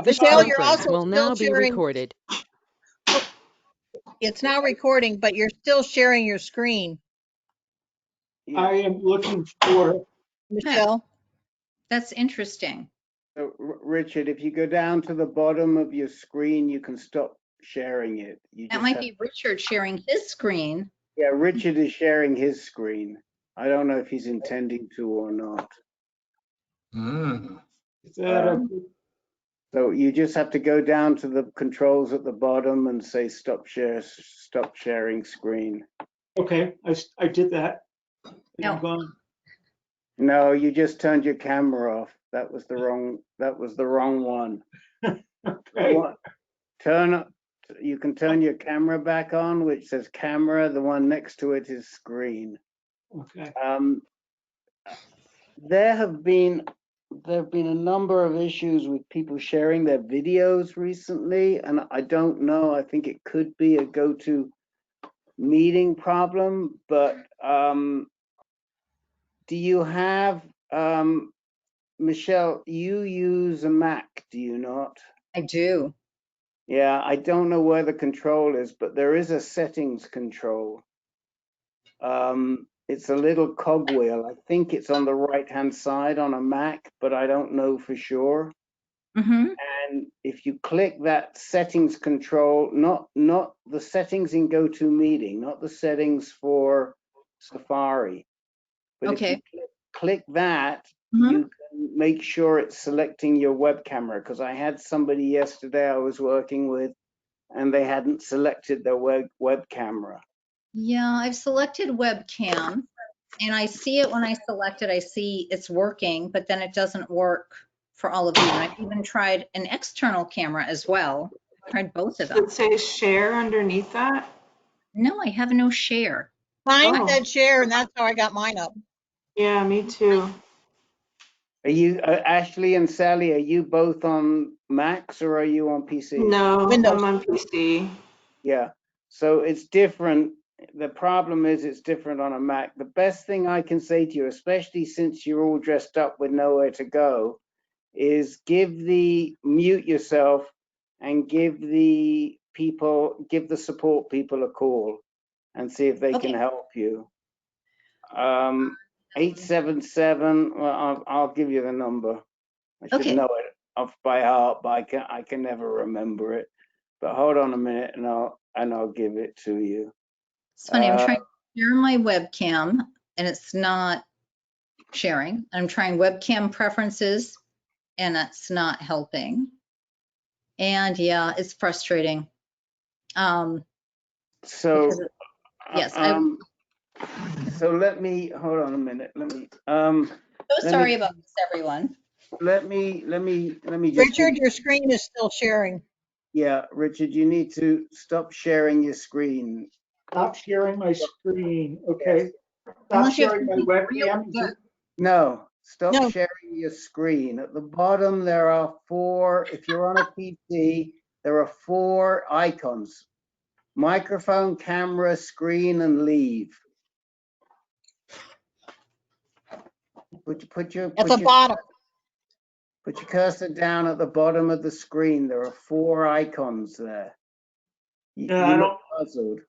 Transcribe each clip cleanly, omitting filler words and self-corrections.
Michele, you're Conference also will now still be sharing. recorded. It's now recording, but you're still sharing your screen, I am looking for, Michele. That's interesting. So, Richard, if you go down to the bottom of your screen, you can stop sharing it. You That just might have- be Richard sharing his screen. Yeah, Richard is sharing his screen. I don't know if he's intending to or not. is that a, So you just have to go down to the controls at the bottom and say stop sharing screen. okay, I did that. No. I'm gone. No, you just turned your camera off. That was the wrong one. Okay. You can turn your camera back on, which says camera. The one next to it is screen. Okay. There have been a number of issues with people sharing their videos recently, and I don't know. I think it could be a GoToMeeting problem, but do you have Michele? You use a Mac, do you not? I do. Yeah, I don't know where the control is, but there is a settings control. It's a little cogwheel. I think it's on the right-hand side on a Mac, but I don't know for sure. Mm-hmm. And if you click that settings control, not the settings in GoToMeeting, not the settings for Safari, but Okay. if you click that, Mhm. you can make sure it's selecting your web camera. Because I had somebody yesterday I was working with, and they hadn't selected their web camera. Yeah, I've selected webcam and I see it when I select it. I see it's working, but then it doesn't work for all of you. And I've even tried an external camera as well. Tried both of Does them. it say share underneath that? No, I have no share. Mine Oh. said share, and that's how I got mine up. Yeah, me too. Are you, Ashley and Sally, are you both on Macs or are you on PC? No, Windows. I'm on PC. Yeah, so it's different. The problem is it's different on a Mac. The best thing I can say to you, especially since you're all dressed up with nowhere to go, is mute yourself and give the support people a call and see if they Okay. can help you. 877, well, I'll give you the number. I should Okay. know it off by heart, but I can never remember it. But hold on a minute and I'll give it to you. It's funny. I'm trying to share my webcam and it's not sharing. I'm trying webcam preferences and it's not helping. And yeah, it's frustrating. So Because yes, I'm so let me hold on a minute. Let me so sorry about this, everyone. let me just Richard, your screen is still sharing. yeah, Richard, you need to stop sharing your screen. Stop sharing my screen. Okay. Stop Unless you have sharing my something real webcam. good. No, stop No. sharing your screen. At the bottom there are 4, if you're on a PC, there are 4 icons. Microphone, camera, screen, and leave. Put your At the bottom. Put your cursor down at the bottom of the screen. There are 4 icons there. You I look puzzled.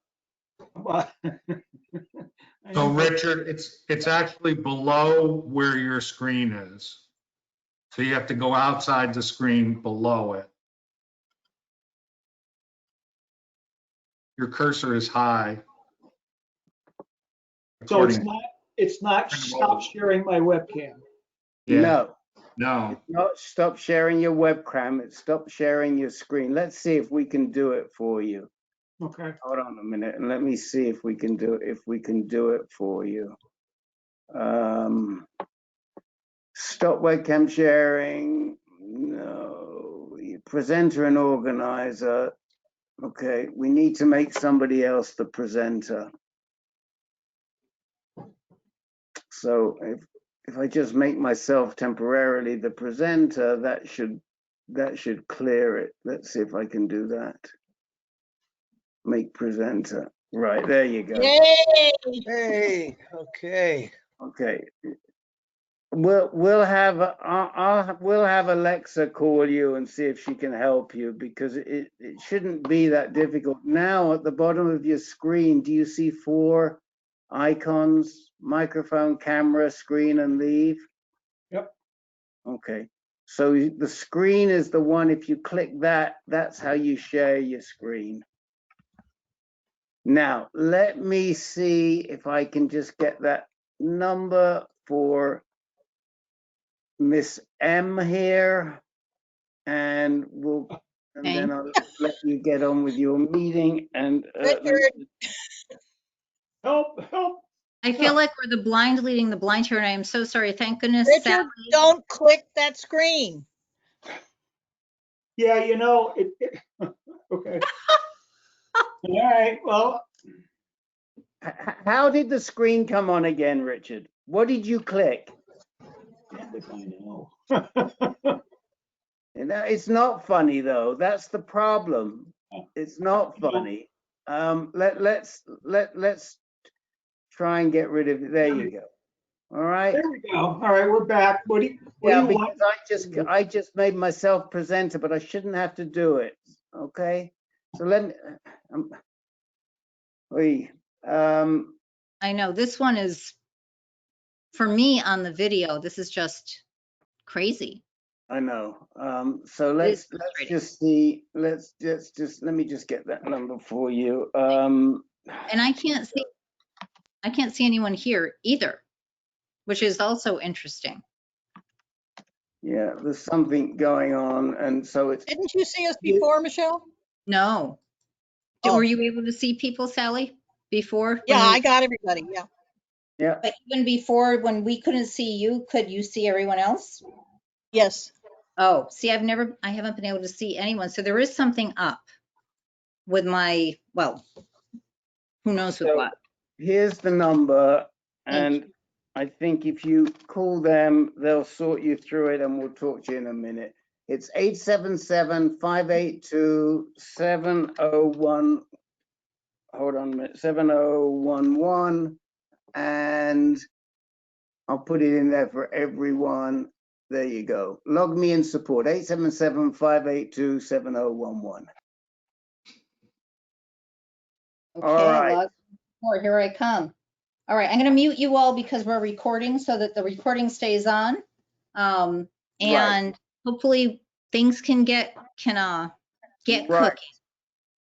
So Richard, it's actually below where your screen is. So you have to go outside the screen below it. Your cursor is high. So according- it's not stop sharing my webcam. Yeah. No, No. it's not stop sharing your webcam. It's stop sharing your screen. Let's see if we can do it for you. Okay. Hold on a minute and let me see if we can do it for you. Stop webcam sharing. No. Presenter and organizer. Okay, we need to make somebody else the presenter. So if I just make myself temporarily the presenter, that should clear it. Let's see if I can do that. Make presenter. Right, there you go. Yay! Hey, okay. Okay. we'll have we'll have Alexa call you and see if she can help you, because it shouldn't be that difficult. Now at the bottom of your screen, do you see 4 icons? Microphone, camera, screen, and leave? Yep. Okay. So the screen is the one, if you click that, that's how you share your screen. Now, let me see if I can just get that number for Miss M here, and Okay. then I'll let you get on with your meeting. And Richard, Help, help. I feel like we're the blind leading the blind here, and I am so sorry. Thank goodness Richard, Sally. don't click that screen. Yeah, you know, okay. All right, well, how did the screen come on again, Richard? What did you click? damn if I know. It's not funny though. That's the problem. It's not funny. Let's try and get rid of it. There you go. All right. There we go. All right, we're back. What do Yeah, you because want? I just made myself presenter, but I shouldn't have to do it. Okay. So let me. I know this one is, for me on the video, this is just crazy. I know. So It let's is frustrating. just see. Let's just let me just get that number for you. And I can't see anyone here either, which is also interesting. Yeah, there's something going on, and so it's. Didn't you see us before, Michelle? No. Oh. Were you able to see people, Sally, before? Yeah, when I got everybody, yeah. Yeah. But even before, when we couldn't see you, could you see everyone else? Yes. Oh, see, I haven't been able to see anyone. So there is something up with my, well, who knows with So what. here's the number, Thank and I think if you call them, they'll sort you through it, and we'll talk to you in a minute. It's 877-582-701. Hold on a minute, 7011, and I'll put it in there for everyone. There you go. LogMeIn support, 877-582-7011. Okay, All right. log more, here I come. All right, I'm going to mute you all because we're recording so that the recording stays on. And hopefully things can get Right.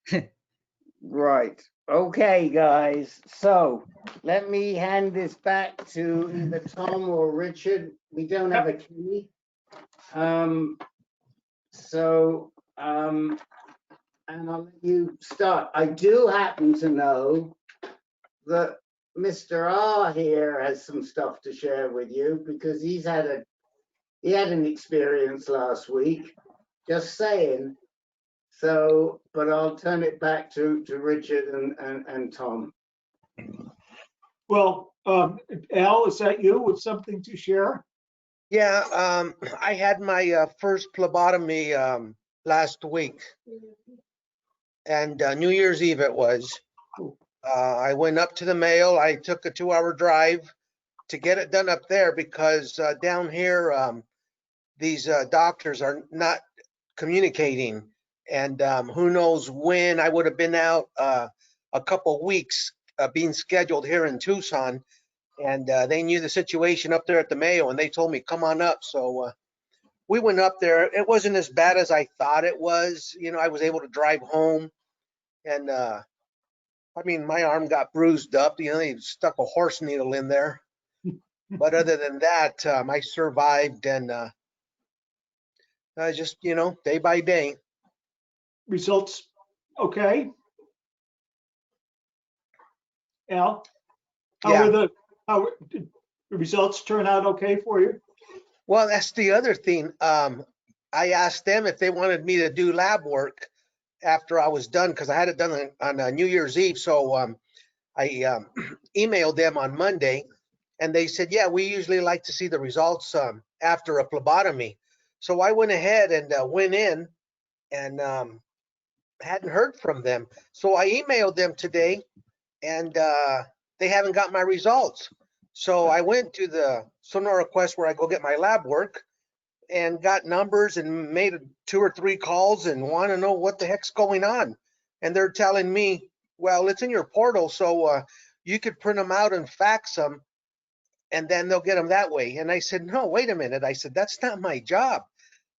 cooking. Right. Okay, guys. So let me hand this back to either Tom or Richard. We don't have a key. And I'll let you start. I do happen to know that Mr. R here has some stuff to share with you, because he had an experience last week. Just saying. So, but I'll turn it back to Richard and Tom. Well, Al, is that you with something to share? Yeah, I had my first phlebotomy last week, and New Year's Eve it was. I went up to the Mayo. I took a 2-hour drive to get it done up there because down here, these doctors are not communicating, and who knows when. I would have been out a couple weeks being scheduled here in Tucson, and they knew the situation up there at the Mayo, and they told me, come on up. So we went up there. It wasn't as bad as I thought it was. You know, I was able to drive home, and I mean, my arm got bruised up. You know, they stuck a horse needle in there. But other than that, I survived, and just, you know, day by day. Results okay? Al? Yeah. How did the results turn out okay for you? Well, that's the other thing. I asked them if they wanted me to do lab work after I was done, because I had it done on New Year's Eve. So I emailed them on Monday, and they said, yeah, we usually like to see the results after a phlebotomy. So I went ahead and went in and hadn't heard from them. So I emailed them today, and they haven't got my results. So I went to the Sonora Quest where I go get my lab work and got numbers and made 2 or 3 calls and want to know what the heck's going on. And they're telling me, well, it's in your portal, so you could print them out and fax them, and then they'll get them that way. And I said, no, wait a minute. I said, that's not my job.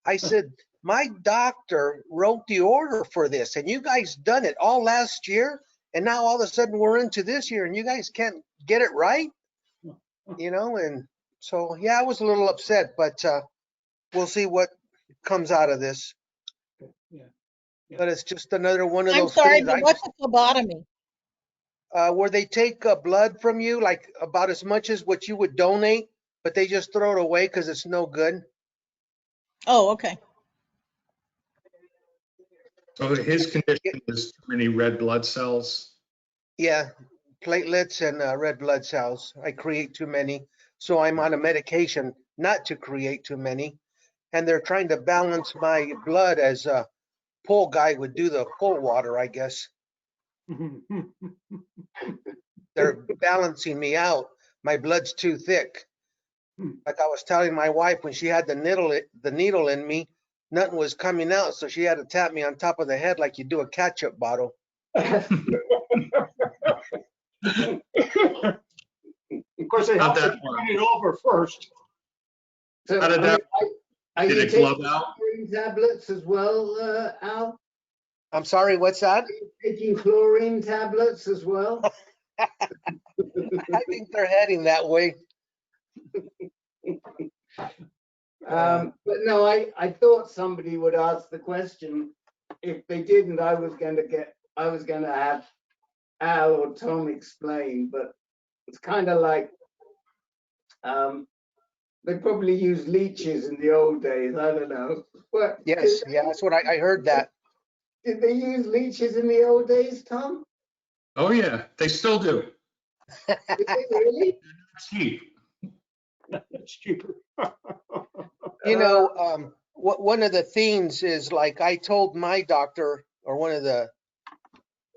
I said, my doctor wrote the order for this, and you guys done it all last year, and now all of a sudden we're into this year, and you guys can't get it right, you know? And so, yeah, I was a little upset, but we'll see what comes out of this. Yeah. But it's just another one of I'm those sorry, things but what's a phlebotomy? where they take blood from you, like about as much as what you would donate, but they just throw it away because it's no good. Oh, okay. So his condition is too many red blood cells. Yeah, platelets and red blood cells. I create too many. So I'm on a medication not to create too many. And they're trying to balance my blood as a pool guy would do the pool water, I guess. They're balancing me out. My blood's too thick. Like I was telling my wife when she had the needle in me, nothing was coming out. So she had to tap me on top of the head like you do a ketchup bottle. Of course, they How'd have to that work? turn it over first. So, How did I mean, that- are Did you it glove taking out? chlorine tablets as well, Al? I'm sorry, what's that? Are you taking chlorine tablets as well? I think they're heading that way. But no, I thought somebody would ask the question. If they didn't, I was going to have Al or Tom explain, but it's kind of like, they probably used leeches in the old days. I don't know. What? Yes, yeah, that's what I heard that. Did they use leeches in the old days, Tom? Oh, yeah, they still do. Did they really? Cheap. It's cheaper. You know, one of the themes is like I told my doctor or one of the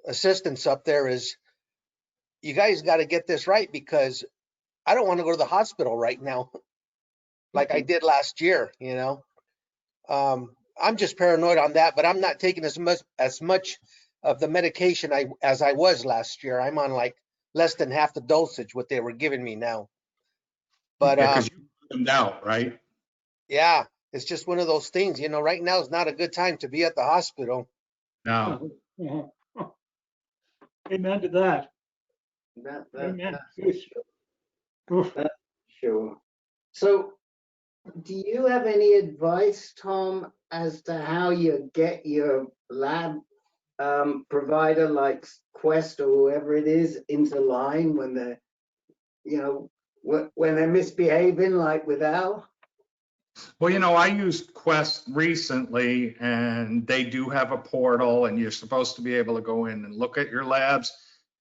assistants up there is, you guys got to get this right because I don't want to go to the hospital right now like I did last year, you know. I'm just paranoid on that, but I'm not taking as much of the medication as I was last year. I'm on like less than half the dosage what they were giving me now. But Yeah, because you them out, right? yeah, it's just one of those things, you know, right now is not a good time to be at the hospital. No. Amen to that. Amen. Sure. So, do you have any advice, Tom, as to how you get your lab provider like Quest or whoever it is into line when they're, you know, when they're misbehaving, like with Al? Well, you know, I used Quest recently and they do have a portal and you're supposed to be able to go in and look at your labs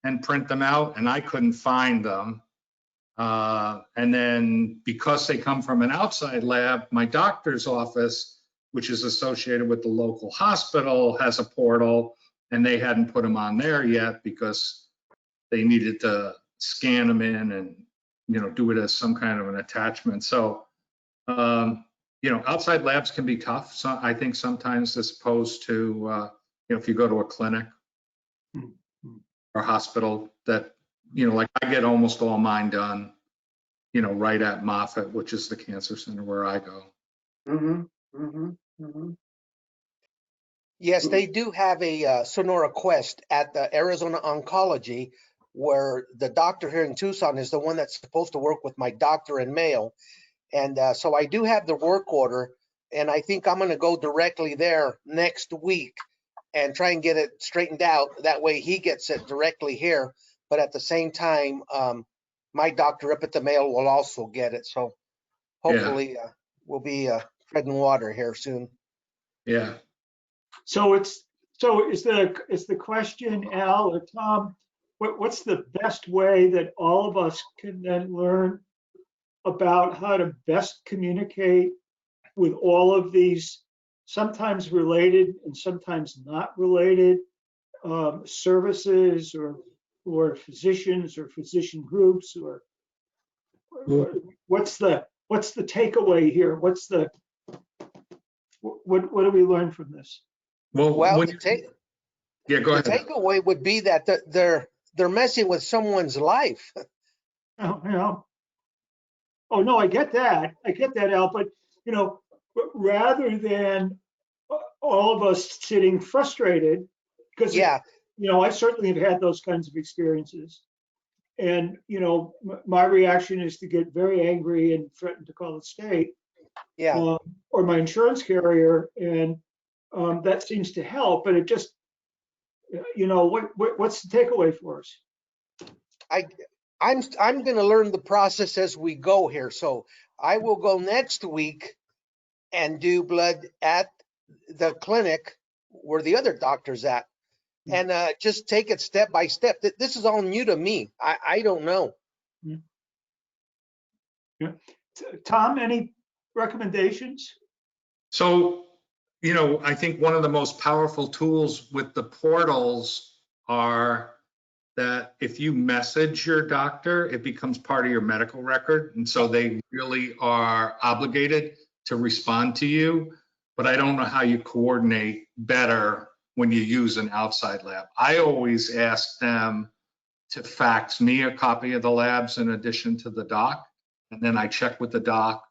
and print them out, and I couldn't find them. And then because they come from an outside lab, my doctor's office, which is associated with the local hospital, has a portal, and they hadn't put them on there yet because they needed to scan them in and, you know, do it as some kind of an attachment. So, you know, outside labs can be tough. So I think sometimes as opposed to, you know, if you go to a clinic or hospital that, you know, like I get almost all mine done, you know, right at Moffitt, which is the cancer center where I go. Yes, they do have a Sonora Quest at the Arizona Oncology, where the doctor here in Tucson is the one that's supposed to work with my doctor in Mayo. And so I do have the work order, and I think I'm going to go directly there next week and try and get it straightened out. That way he gets it directly here. But at the same time, my doctor up at the Mayo will also get it. So hopefully we'll be treading water here soon. Yeah. So is the question, Al or Tom, what's the best way that all of us can then learn about how to best communicate with all of these sometimes related and sometimes not related services or physicians or physician groups or What's the takeaway here? What do we learn from this? Well, Well, when the yeah, go the ahead. takeaway would be that they're messing with someone's life. Oh, oh no, I get that, Al. But rather than all of us sitting frustrated, because Yeah, I certainly have had those kinds of experiences. And, my reaction is to get very angry and threaten to call the state yeah. or my insurance carrier. And that seems to help, but it just, what's the takeaway for us? I'm going to learn the process as we go here. So I will go next week and do blood at the clinic where the other doctor's at, and just take it step by step. This is all new to me. I don't know. Yeah. Tom, any recommendations? So, I think one of the most powerful tools with the portals are that if you message your doctor, it becomes part of your medical record. And so they really are obligated to respond to you. But I don't know how you coordinate better when you use an outside lab. I always ask them to fax me a copy of the labs in addition to the doc. And then I check with the doc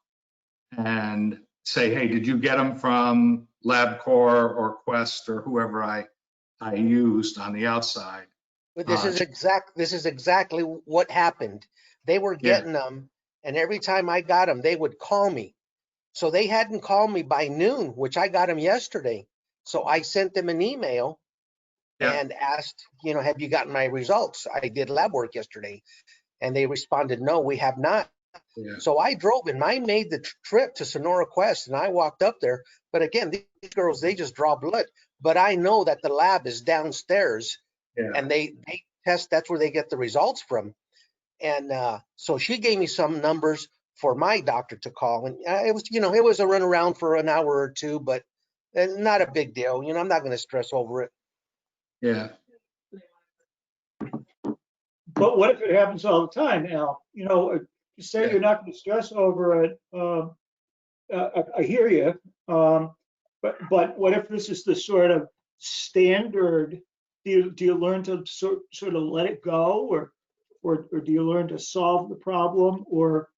and say, hey, did you get them from LabCorp or Quest or whoever I used on the outside? But this is exactly what happened. They were getting them, and every time I got them, they would call me. So they hadn't called me by noon, which I got them yesterday. So I sent them an email and asked, have you gotten my results? I did lab work yesterday. And they responded, no, we have not. Yeah. So I drove and I made the trip to Sonora Quest and I walked up there. But again, these girls, they just draw blood. But I know that the lab is downstairs and they test, that's where they get the results from. And so she gave me some numbers for my doctor to call. And it was a runaround for an hour or two, but not a big deal. I'm not going to stress over it. Yeah. But what if it happens all the time, Al? You say you're not going to stress over it. I hear you. But what if this is the sort of standard? Do you learn to sort of let it go, or do you learn to solve the problem, or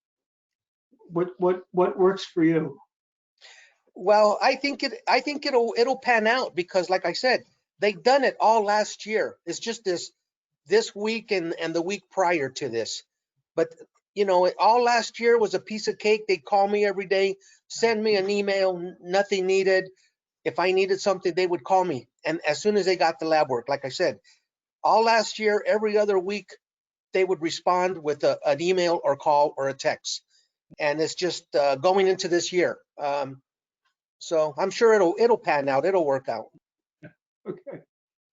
what works for you? Well, I think it'll pan out because, like I said, they've done it all last year. It's just this week and the week prior to this. But all last year was a piece of cake. They'd call me every day, send me an email, nothing needed. If I needed something, they would call me. And as soon as they got the lab work, like I said, all last year, every other week, they would respond with an email or call or a text. And it's just going into this year. So I'm sure it'll pan out. It'll work out.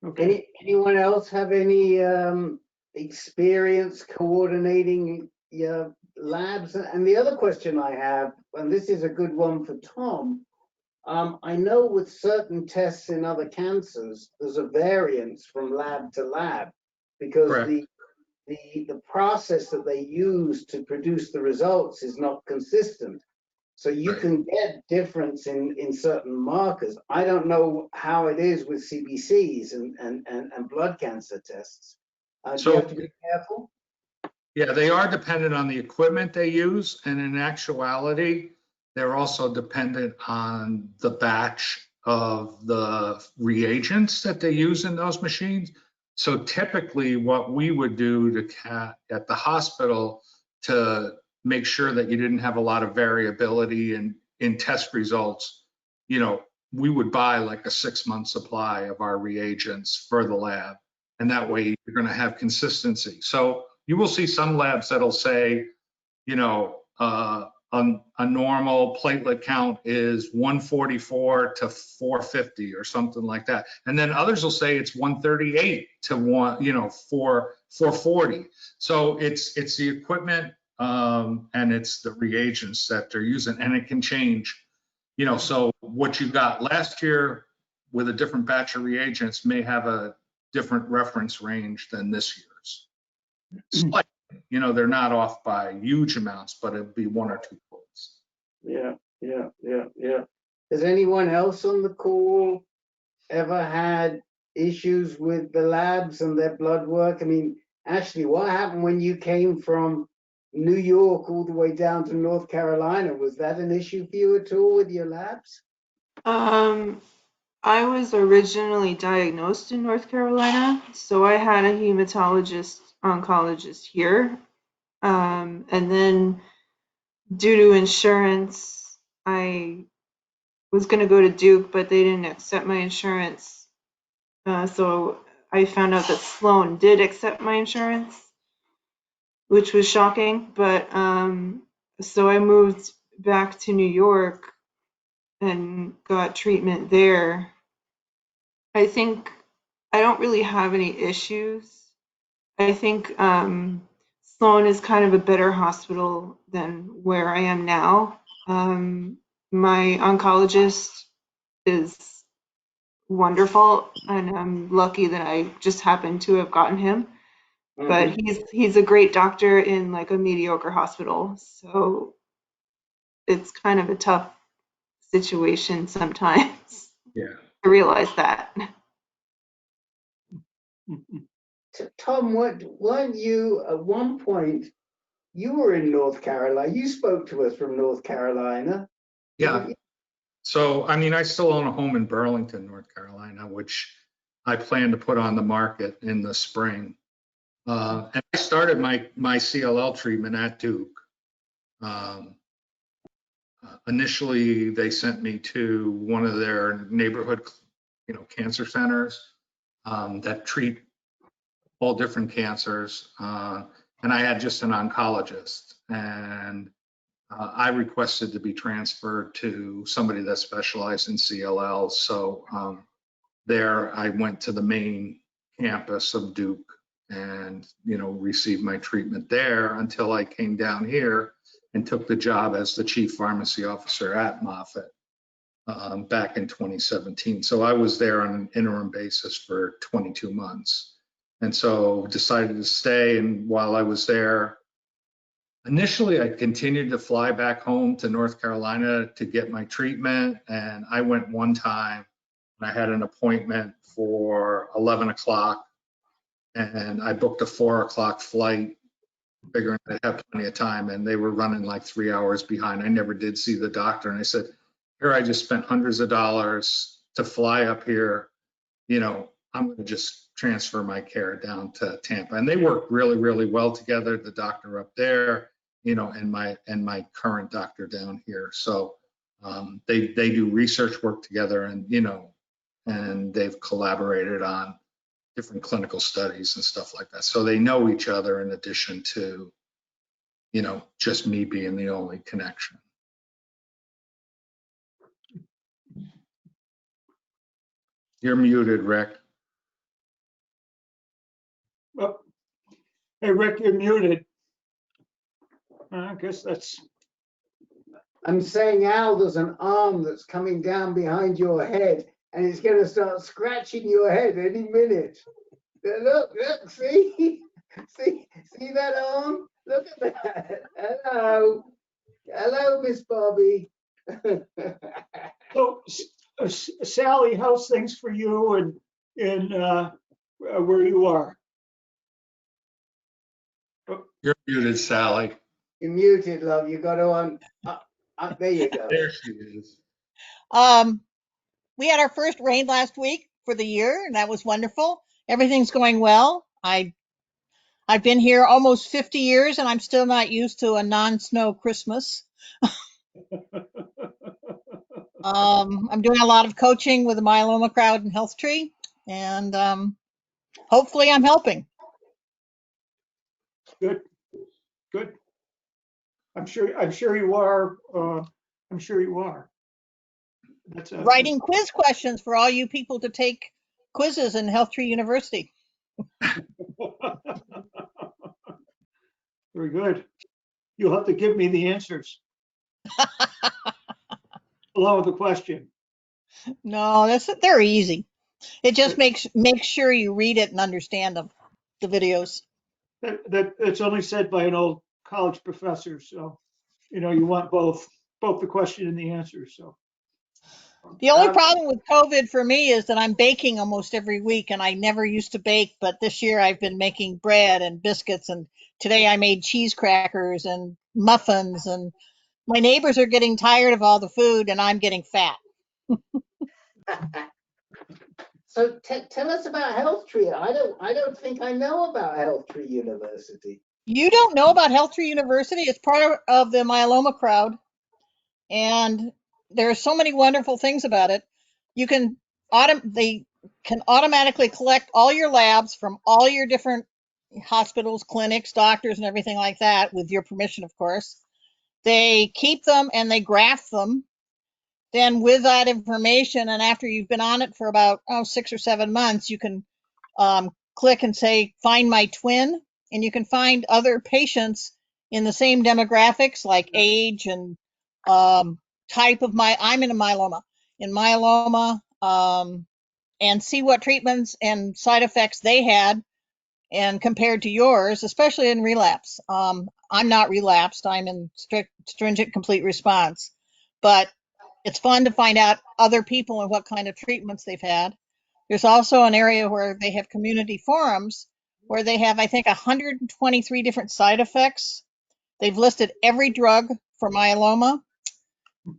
Okay. Anyone else have any experience coordinating your labs? And the other question I have, and this is a good one for Tom, I know with certain tests in other cancers, there's a variance from lab to lab because Correct. the process that they use to produce the results is not consistent. So you can get difference in certain markers. I don't know how it is with CBCs and blood cancer tests. Do you have to be careful? Yeah, they are dependent on the equipment they use, and in actuality, they're also dependent on the batch of the reagents that they use in those machines. So typically what we would do at the hospital to make sure that you didn't have a lot of variability in test results, we would buy like a 6-month supply of our reagents for the lab. And that way you're going to have consistency. So you will see some labs that'll say, a normal platelet count is 144 to 450 or something like that. And then others will say it's 138 to 440. So it's the equipment and it's the reagents that they're using, and it can change. So what you got last year with a different batch of reagents may have a different reference range than this year's. Slight, they're not off by huge amounts, but it'd be 1 or 2 points. Yeah. Has anyone else on the call ever had issues with the labs and their blood work? I mean, Ashley, what happened when you came from New York all the way down to North Carolina? Was that an issue for you at all with your labs? I was originally diagnosed in North Carolina, so I had a hematologist oncologist here. And then due to insurance, I was going to go to Duke, but they didn't accept my insurance. So I found out that Sloan did accept my insurance, which was shocking. But so I moved back to New York and got treatment there. I think I don't really have any issues. I think Sloan is kind of a better hospital than where I am now. My oncologist is wonderful, and I'm lucky that I just happened to have gotten him. But he's a great doctor in like a mediocre hospital, so it's kind of a tough situation sometimes. Yeah. I realize that. Tom, weren't you at one point, you were in North Carolina, you spoke to us from North Carolina. Yeah. So, I still own a home in Burlington, North Carolina, which I plan to put on the market in the spring. And I started my CLL treatment at Duke. Initially, they sent me to one of their neighborhood, cancer centers that treat all different cancers. And I had just an oncologist, and I requested to be transferred to somebody that specialized in CLL. So there I went to the main campus of Duke and, received my treatment there until I came down here and took the job as the chief pharmacy officer at Moffitt back in 2017. So I was there on an interim basis for 22 months. And so decided to stay. And while I was there, initially I continued to fly back home to North Carolina to get my treatment. And I went one time and I had an appointment for 11 o'clock and I booked a 4 o'clock flight, figuring I'd have plenty of time, and they were running like 3 hours behind. I never did see the doctor. And I said, here, I just spent hundreds of dollars to fly up here. I'm going to just transfer my care down to Tampa. And they work really, really well together. The doctor up there, and my current doctor down here. So they do research work together, and and they've collaborated on different clinical studies and stuff like that. So they know each other in addition to, just me being the only connection. You're muted, Rick. Oh. Hey, Rick, you're muted. I guess that's. I'm saying, Al, there's an arm that's coming down behind your head and it's going to start scratching your head any minute. Look, see that arm? Look at that. Hello, Miss Bobby. So, Sally, how's things for you and in where you are? You're muted, Sally. You're muted, love. You got to there you go. There she is. We had our first rain last week for the year, and that was wonderful. Everything's going well. I've been here almost 50 years, and I'm still not used to a non-snow Christmas. I'm doing a lot of coaching with the Myeloma Crowd and Healthtree, and hopefully I'm helping. Good. I'm sure you are. I'm sure you are. That's Writing quiz questions for all you people to take quizzes in Healthtree University. Very good. You'll have to give me the answers along with the question. No, they're easy. It just makes sure you read it and understand them, the videos. That's only said by an old college professor. So, you want both the question and the answer. So, The only problem with COVID for me is that I'm baking almost every week, and I never used to bake, but this year I've been making bread and biscuits, and today I made cheese crackers and muffins, and my neighbors are getting tired of all the food, and I'm getting fat. So tell us about Healthtree. I don't think I know about Healthtree University. You don't know about Healthtree University? It's part of the Myeloma Crowd, and there are so many wonderful things about it. You can they can automatically collect all your labs from all your different hospitals, clinics, doctors, and everything like that, with your permission, of course. They keep them and they graph them. Then with that information, and after you've been on it for about 6 or 7 months, you can click and say, find my twin, and you can find other patients in the same demographics, like age and type of I'm in myeloma, and see what treatments and side effects they had and compared to yours, especially in relapse. I'm not relapsed. I'm in stringent complete response, but it's fun to find out other people and what kind of treatments they've had. There's also an area where they have community forums where they have, I think, 123 different side effects. They've listed every drug for myeloma,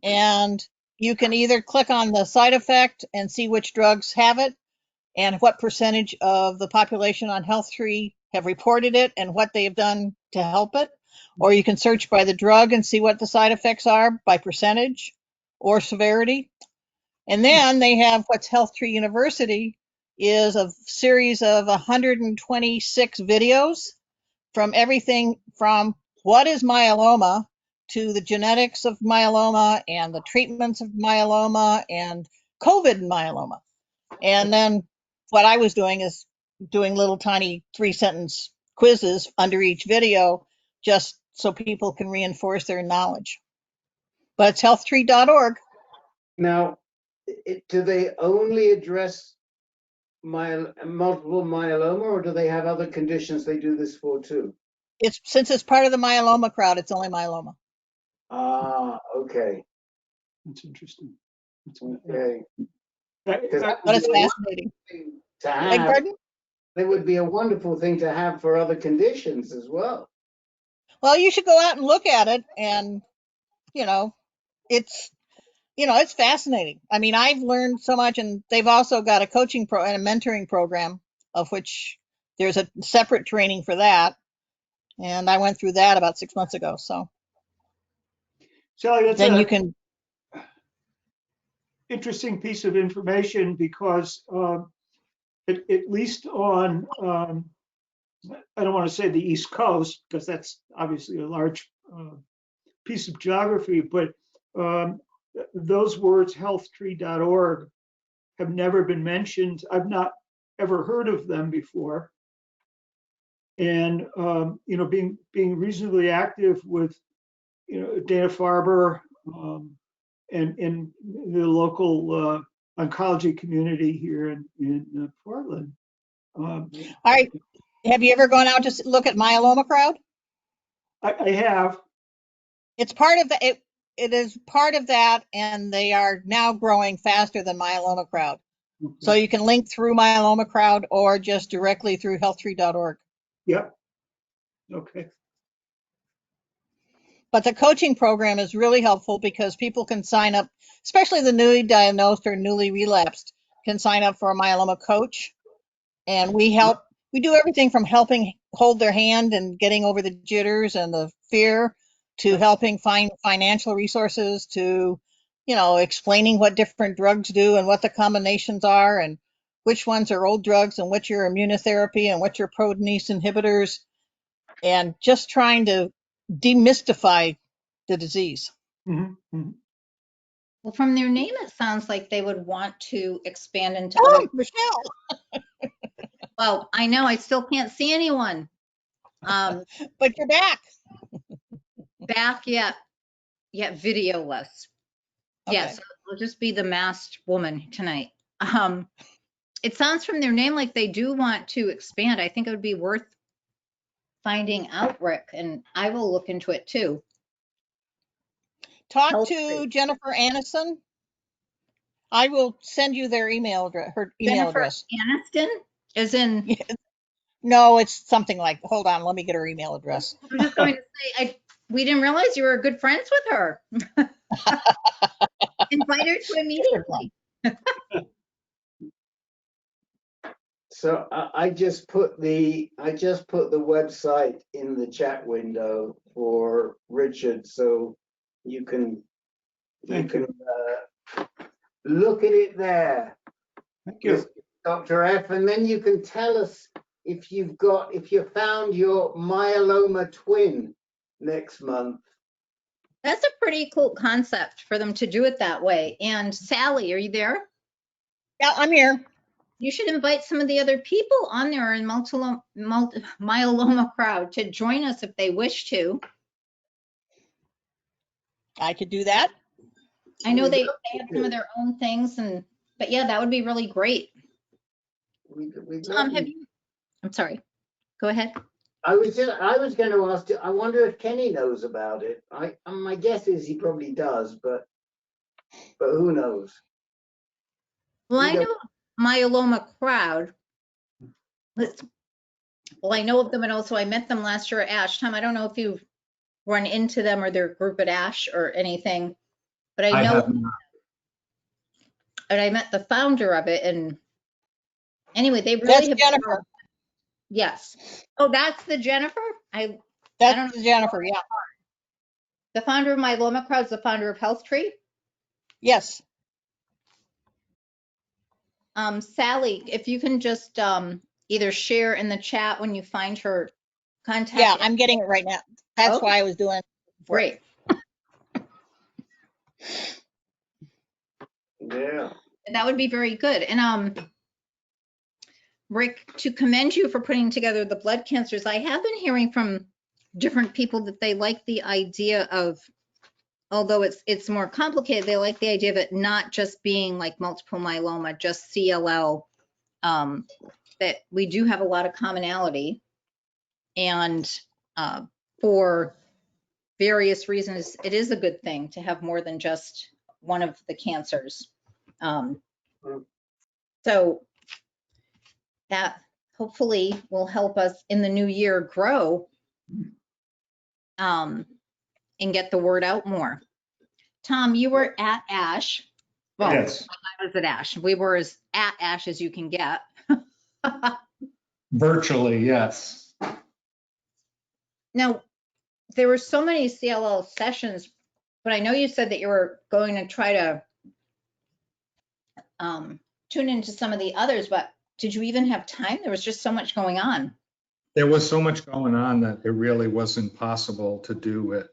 and you can either click on the side effect and see which drugs have it and what percentage of the population on Healthtree have reported it and what they have done to help it. Or you can search by the drug and see what the side effects are by percentage or severity. And then they have what's Healthtree University is a series of 126 videos from everything from what is myeloma to the genetics of myeloma and the treatments of myeloma and COVID myeloma. And then what I was doing is doing little tiny 3-sentence quizzes under each video just so people can reinforce their knowledge. But it's healthtree.org. Now, do they only address multiple myeloma, or do they have other conditions they do this for too? Since it's part of the Myeloma Crowd, it's only myeloma. Ah, okay. that's interesting. Okay. But it's fascinating. To Beg have, pardon? it would be a wonderful thing to have for other conditions as well. Well, you should go out and look at it, and it's it's fascinating. I mean, I've learned so much, and they've also got a coaching and a mentoring program, of which there's a separate training for that. And I went through that about 6 months ago. So Sally, that's then you an can. interesting piece of information because at least on, I don't want to say the East Coast, because that's obviously a large piece of geography, but those words, healthtree.org, have never been mentioned. I've not ever heard of them before. And, being reasonably active with, Dana-Farber and in the local oncology community here in Portland. All right. Have you ever gone out to look at Myeloma Crowd? I have. It's part of it is part of that, and they are now growing faster than Myeloma Crowd. Okay. So you can link through Myeloma Crowd or just directly through healthtree.org. Yep. Okay. But the coaching program is really helpful because people can sign up, especially the newly diagnosed or newly relapsed, can sign up for a myeloma coach. And we do everything from helping hold their hand and getting over the jitters and the fear to helping find financial resources to, explaining what different drugs do and what the combinations are and which ones are old drugs and which are immunotherapy and which are protease inhibitors, and just trying to demystify the disease. Mm-hmm. Mm-hmm. Well, from their name, it sounds like they would want to expand into other. Michele. Well, I know I still can't see anyone. But you're back. Back yet videoless. Okay. Yes, it'll just be the masked woman tonight. It sounds from their name like they do want to expand. I think it would be worth finding out, Rick, and I will look into it too. Talk Health to free. Jennifer Aniston. I will send you their email address, her email Jennifer address. Aniston is in, No, it's something like, hold on, let me get her email address. I'm just going to say, we didn't realize you were good friends with her. Invite her to a meeting. So I just put the website in the chat window for Richard, so you can Thank you. look at it there, Thank you. Dr. F, and then you can tell us if you found your myeloma twin next month. That's a pretty cool concept for them to do it that way. And Sally, are you there? Yeah, I'm here. You should invite some of the other people on there in myeloma crowd to join us if they wish to. I could do that. I know they have some of their own things, but yeah, that would be really great. Have you? I'm sorry. Go ahead. I was going to ask. I wonder if Kenny knows about it. My guess is he probably does, but who knows? Well, I know Myeloma Crowd. Well, I know of them, and also I met them last year at ASH. Tom, I don't know if you've run into them or their group at ASH or anything, but I know. And I met the founder of it, and anyway, they really have. Jennifer. Yes. Oh, that's the Jennifer? I That's don't know. Jennifer, yeah. The founder of Myeloma Crowd is the founder of Healthtree? Yes. Sally, if you can just either share in the chat when you find her contact. Yeah, I'm getting it right now. That's Okay. why I was doing it. Great. Yeah. That would be very good. And Rick, to commend you for putting together the blood cancers, I have been hearing from different people that they like the idea of, although it's more complicated, they like the idea of it not just being like multiple myeloma, just CLL, that we do have a lot of commonality. And for various reasons, it is a good thing to have more than just one of the cancers. So that hopefully will help us in the new year grow and get the word out more. Tom, you were at ASH. Well, Yes. I was at ASH. We were as at ASH as you can get. Virtually, yes. Now, there were so many CLL sessions, but I know you said that you were going to try to tune into some of the others, but did you even have time? There was just so much going on. There was so much going on that it really wasn't possible to do it.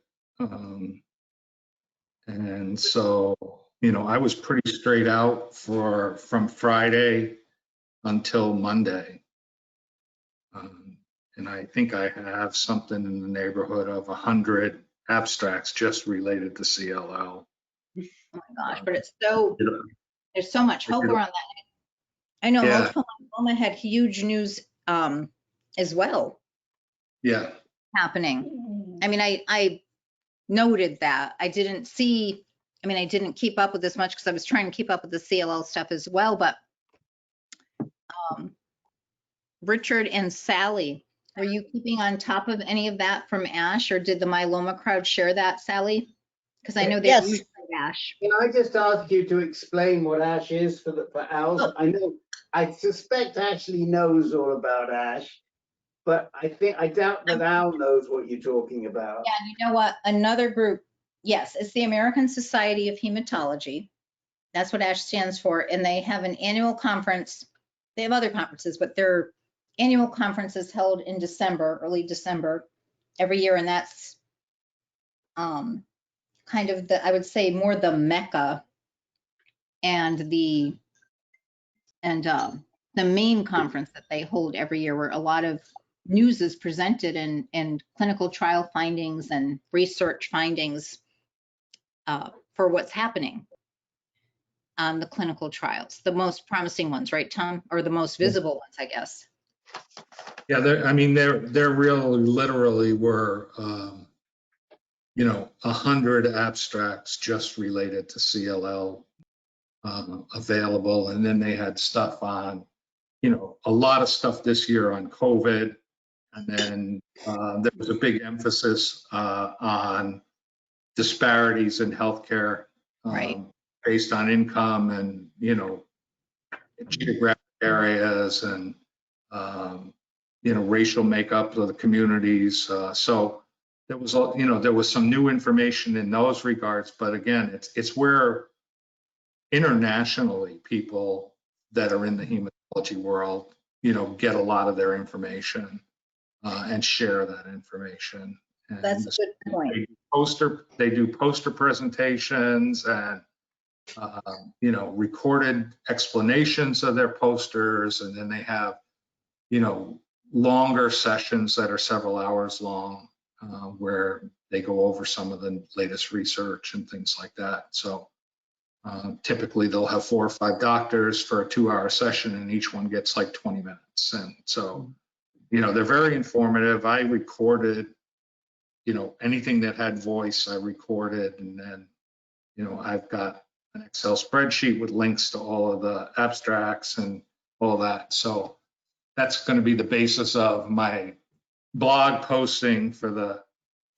And so, I was pretty straight out from Friday until Monday. And I think I have something in the neighborhood of 100 abstracts just related to CLL. Oh my gosh, but it's so, there's so much hope around that. I know multiple myeloma had huge news as well. Yeah. Happening. I mean, I noted that. I didn't keep up with this much because I was trying to keep up with the CLL stuff as well, but Richard and Sally, were you keeping on top of any of that from ASH, or did the Myeloma Crowd share that, Sally? Because I know they Yes. usually ASH. Can I just ask you to explain what ASH is for ALS? Oh. I suspect Ashley knows all about ASH, but I doubt that Al knows what you're talking about. Yeah, you know what? Another group, yes, it's the American Society of Hematology. That's what ASH stands for, and they have an annual conference. They have other conferences, but their annual conference is held in December, early December, every year, and that's kind of I would say more the mecca and the main conference that they hold every year, where a lot of news is presented and clinical trial findings and research findings for what's happening on the clinical trials, the most promising ones, right, Tom? Or the most visible ones, I guess. Yeah, I mean, there really literally were, 100 abstracts just related to CLL available. And then they had stuff on, a lot of stuff this year on COVID. And then there was a big emphasis on disparities in healthcare Right. based on income and, geographic areas and, racial makeup of the communities. So there was, there was some new information in those regards. But again, it's where internationally people that are in the hematology world, get a lot of their information and share that information. And That's a good point. They do poster presentations and, recorded explanations of their posters. And then they have, longer sessions that are several hours long where they go over some of the latest research and things like that. So typically they'll have 4 or 5 doctors for a 2-hour session and each one gets like 20 minutes. And so, they're very informative. I recorded, anything that had voice, I recorded. And then, I've got an Excel spreadsheet with links to all of the abstracts and all that. So that's going to be the basis of my blog posting for the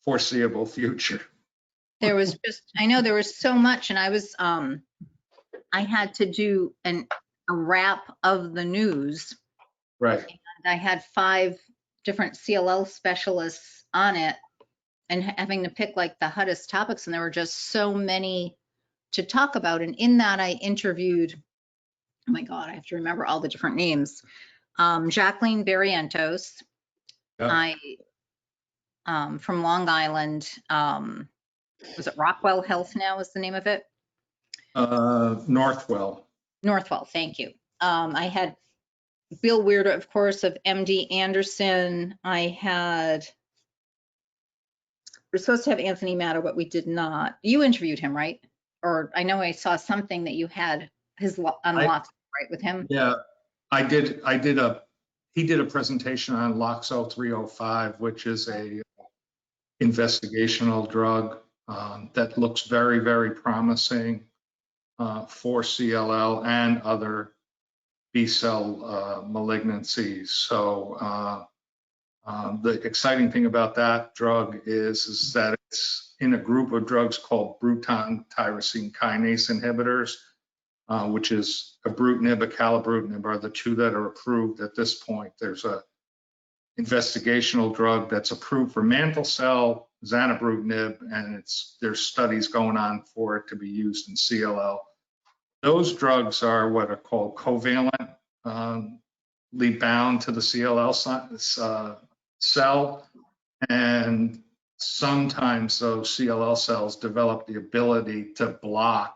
foreseeable future. There was I know there was so much, and I was, I had to do a wrap of the news. Right. And I had 5 different CLL specialists on it and having to pick like the hottest topics. And there were just so many to talk about. And in that I interviewed, oh my God, I have to remember all the different names. Jacqueline Barrientos, Yeah. from Long Island, was it Rockwell Health now is the name of it? Northwell. Northwell, thank you. I had Bill Weirder, of course, of MD Anderson. We're supposed to have Anthony Matter, but we did not. You interviewed him, right? Or I know I saw something that you had his unlocked, right, with him? Yeah, I did. He did a presentation on Loxo 305, which is a investigational drug that looks very, very promising for CLL and other B-cell malignancies. So the exciting thing about that drug is that it's in a group of drugs called Bruton tyrosine kinase inhibitors, which is ibrutinib, acalabrutinib are the 2 that are approved at this point. There's a investigational drug that's approved for mantle cell, zanubrutinib, and there's studies going on for it to be used in CLL. Those drugs are what are called covalently bound to the CLL cell, and sometimes those CLL cells develop the ability to block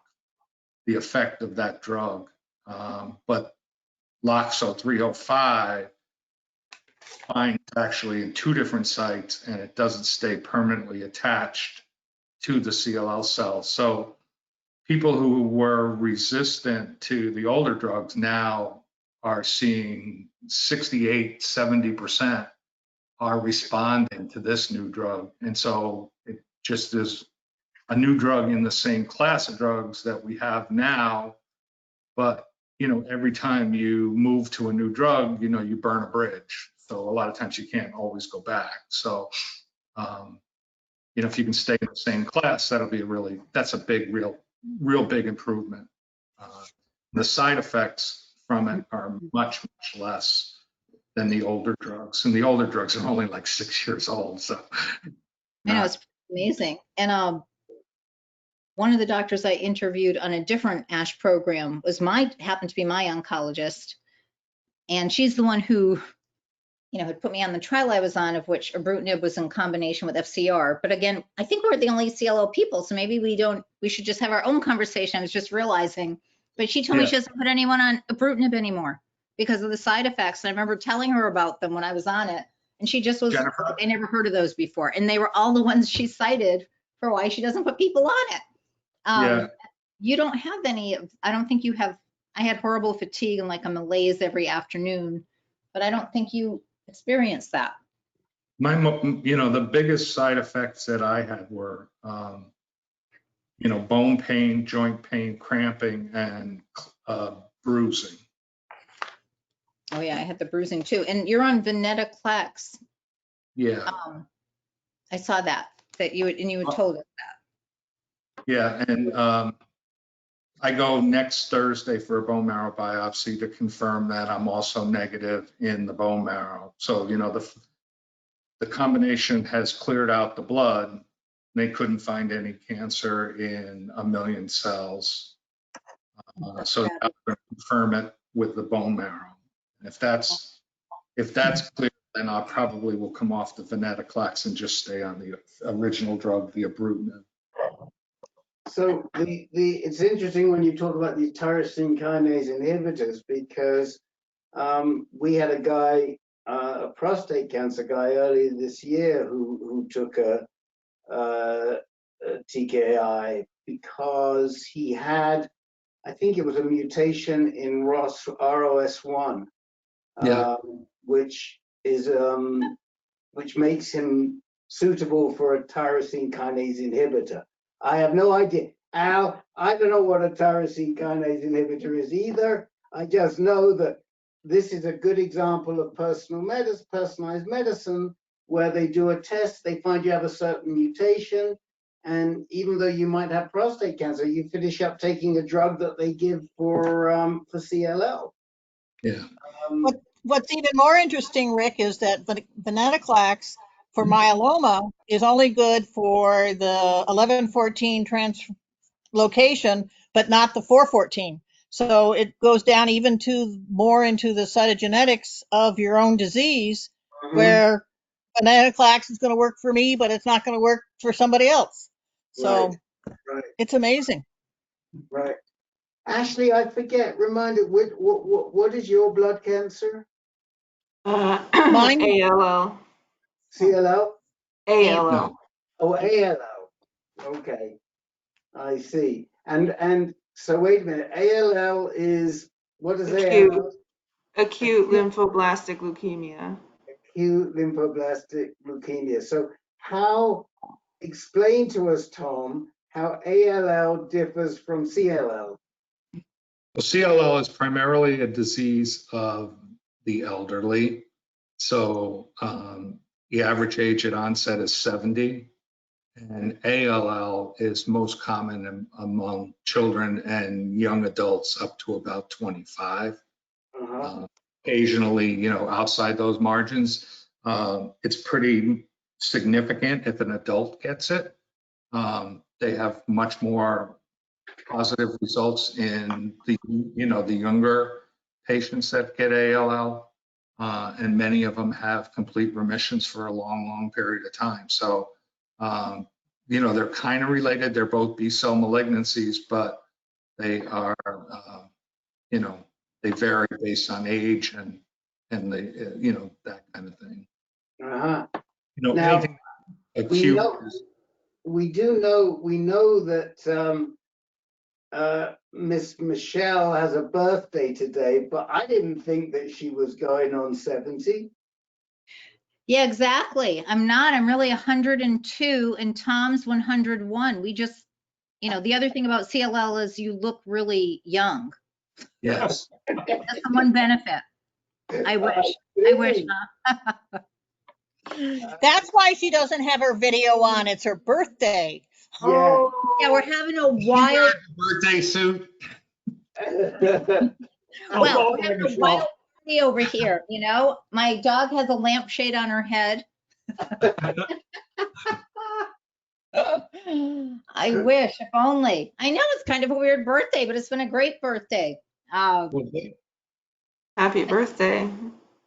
the effect of that drug. But Loxo 305 binds actually in 2 different sites, and it doesn't stay permanently attached to the CLL cells. So people who were resistant to the older drugs now are seeing 68, 70% are responding to this new drug. And so it just is a new drug in the same class of drugs that we have now. But, every time you move to a new drug, you burn a bridge. So a lot of times you can't always go back. So, if you can stay in the same class, that's a big, real big improvement. The side effects from it are much, much less than the older drugs. And the older drugs are only like 6 years old. So I know, it's amazing. And one of the doctors I interviewed on a different ASH program happened to be my oncologist. And she's the one who, had put me on the trial I was on, of which ibrutinib was in combination with FCR. But again, I think we're the only CLL people, so maybe we should just have our own conversation. I was just realizing, but she told me she doesn't put anyone on ibrutinib anymore because of the side effects. And I remember telling her about them when I was on it, and she just was, I never heard of those before. And they were all the ones she cited for why she doesn't put people on it. You don't have any, I don't think you have, I had horrible fatigue and like a malaise every afternoon, but I don't think you experienced that. The biggest side effects that I had were, bone pain, joint pain, cramping, and bruising. Oh yeah, I had the bruising too. And you're on venetoclax. Yeah, I saw that you had told us that. yeah, and I go next Thursday for a bone marrow biopsy to confirm that I'm also negative in the bone marrow. So, the combination has cleared out the blood. They couldn't find any cancer in 1 million cells. So now I'm going to confirm it with the bone marrow. And if that's clear, then I probably will come off the venetoclax and just stay on the original drug, the ibrutinib. So it's interesting when you talk about these tyrosine kinase inhibitors, because we had a guy, a prostate cancer guy earlier this year who took a TKI because he had, I think it was a mutation in ROS1, which makes him suitable for a tyrosine kinase inhibitor. I have no idea. Al, I don't know what a tyrosine kinase inhibitor is either. I just know that this is a good example of personalized medicine, where they do a test, they find you have a certain mutation, and even though you might have prostate cancer, you finish up taking a drug that they give for CLL. Yeah. What's even more interesting, Rick, is that venetoclax for myeloma is only good for the 1114 translocation, but not the 414. So it goes down even more into the cytogenetics of your own disease, where venetoclax is going to work for me, but it's not going to work for somebody else. So right. It's amazing. Right. Ashley, I forget, remind it, what is your blood cancer? Mine? ALL. CLL? ALL. No. Oh, ALL. Okay, I see. And so wait a minute, ALL is, what is ALL? Acute lymphoblastic leukemia. Acute lymphoblastic leukemia. So explain to us, Tom, how ALL differs from CLL. Well, CLL is primarily a disease of the elderly. So the average age at onset is 70. And ALL is most common among children and young adults up to about 25. Occasionally, outside those margins, it's pretty significant if an adult gets it. They have much more positive results in the younger patients that get ALL, and many of them have complete remissions for a long period of time. So, they're kind of related. They're both B-cell malignancies, but they are, they vary based on age and that kind of thing. Now, Anything acute. we know that Miss Michele has a birthday today, but I didn't think that she was going on 70. Yeah, exactly. I'm not. I'm really 102 and Tom's 101. We just, the other thing about CLL is you look really young. Yes. That's the one benefit. I wish, huh? That's why she doesn't have her video on. It's her birthday. Yeah. Yeah, we're having a wild birthday suit. well, we're having a wild party over here, My dog has a lampshade on her head. I wish, if only. I know it's kind of a weird birthday, but it's been a great birthday. Happy birthday.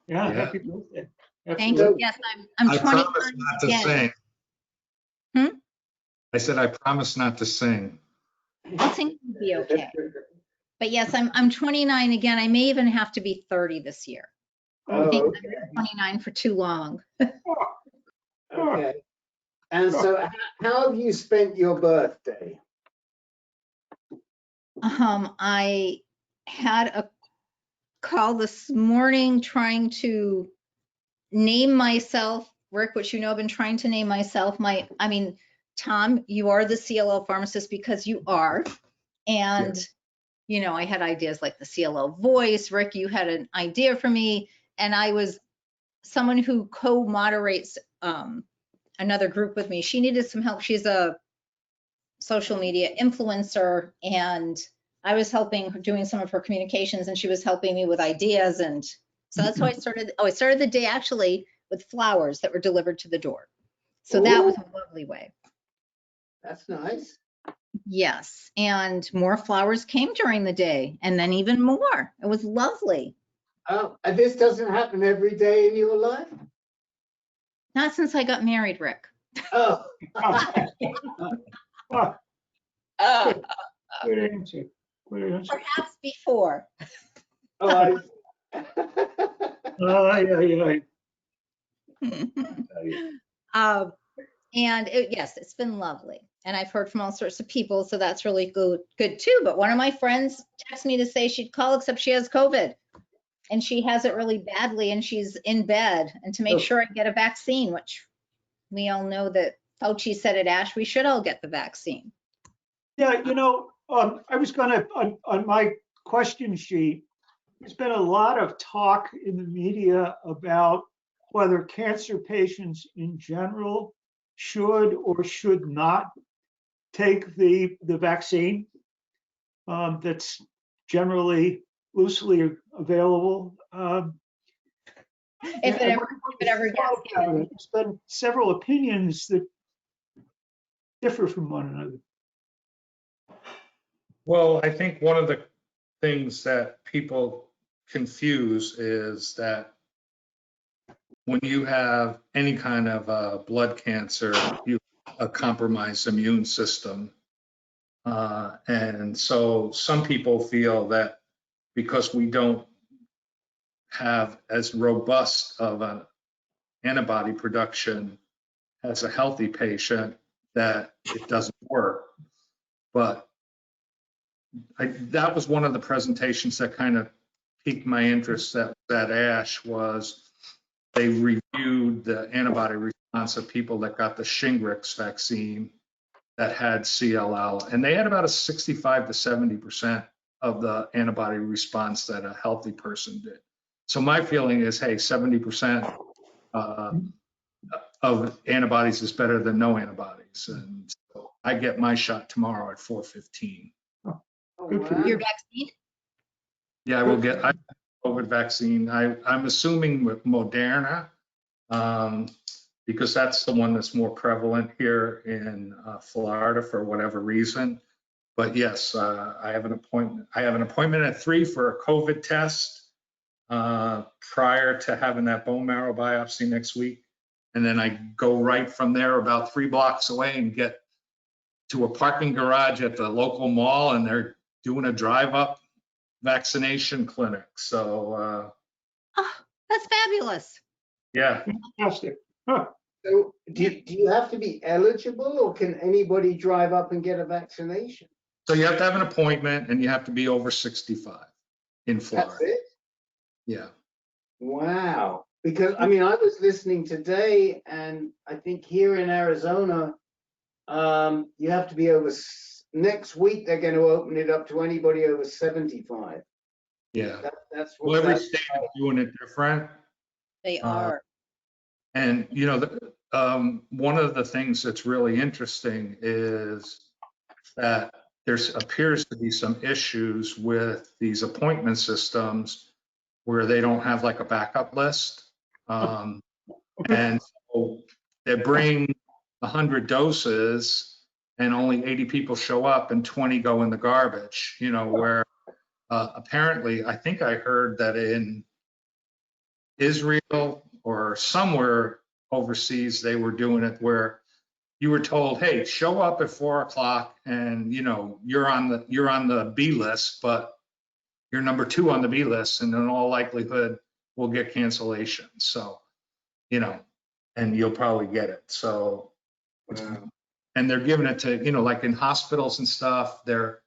Yeah, happy birthday. Thank you. Yes, I'm 29 promise not to again. sing. I said I promise not to sing. I think it'll be okay. But yes, I'm 29 again. I may even have to be 30 this year. I think I've been 29 for too long. Okay. And so how have you spent your birthday? I had a call this morning trying to name myself, Rick, which you know I've been trying to name myself. Tom, you are the CLO pharmacist because you are. And, you know, I had ideas like the CLO voice. Rick, you had an idea for me. And I was someone who co-moderates another group with me. She needed some help. She's a social media influencer, and I was helping her doing some of her communications, and she was helping me with ideas. And so that's how I started. Oh, I started the day actually with flowers that were delivered to the door. So that was a lovely way. That's nice. Yes. And more flowers came during the day, and then even more. It was lovely. Oh, and this doesn't happen every day in your life? Not since I got married, Rick. Oh. Good answer. Good answer. Perhaps before. Oh, Yeah. And yes, it's been lovely. And I've heard from all sorts of people, so that's really good too. But one of my friends texted me to say she'd call except she has COVID. And she has it really badly, and she's in bed. And to make sure I get a vaccine, which we all know that Fauci said at ASH, we should all get the vaccine. Yeah, you know, I was gonna, on my question sheet, there's been a lot of talk in the media about whether cancer patients in general should or should not take the vaccine that's generally loosely available. If it ever gets given. There's been several opinions that differ from one another. Well, I think one of the things that people confuse is that when you have any kind of blood cancer, you have a compromised immune system. And so some people feel that because we don't have as robust of an antibody production as a healthy patient, that it doesn't work. But that was one of the presentations that kind of piqued my interest at ASH, was they reviewed the antibody response of people that got the Shingrix vaccine that had CLL, and they had about a 65 to 70% of the antibody response that a healthy person did. So my feeling is, hey, 70% of antibodies is better than no antibodies. And so I get my shot tomorrow at 4:15. Oh, wow. Your vaccine? Yeah, I will get a COVID vaccine. I'm assuming with Moderna, because that's the one that's more prevalent here in Florida for whatever reason. But yes, I have an appointment. I have an appointment at 3 for a COVID test prior to having that bone marrow biopsy next week. And then I go right from there about 3 blocks away and get to a parking garage at the local mall, and they're doing a drive-up vaccination clinic. So That's fabulous. yeah. Fantastic. Huh. So do you have to be eligible, or can anybody drive up and get a vaccination? So you have to have an appointment, and you have to be over 65 in Florida. That's it? Yeah. Wow. Because, I mean, I was listening today, and I think here in Arizona, you have to be over, next week, they're going to open it up to anybody over 75. Yeah. That's Well, what every that's state is doing it different. They are. And, you know, one of the things that's really interesting is that there appears to be some issues with these appointment systems where they don't have like a backup list. And so they bring 100 doses and only 80 people show up and 20 go in the garbage, you know, where apparently, I think I heard that in Israel or somewhere overseas, they were doing it where you were told, hey, show up at 4 o'clock and, you know, you're on the B list, but you're number 2 on the B list, and in all likelihood, we'll get cancellation. So, you know, and you'll probably get it. So, and they're giving it to, you know, like in hospitals and stuff, they're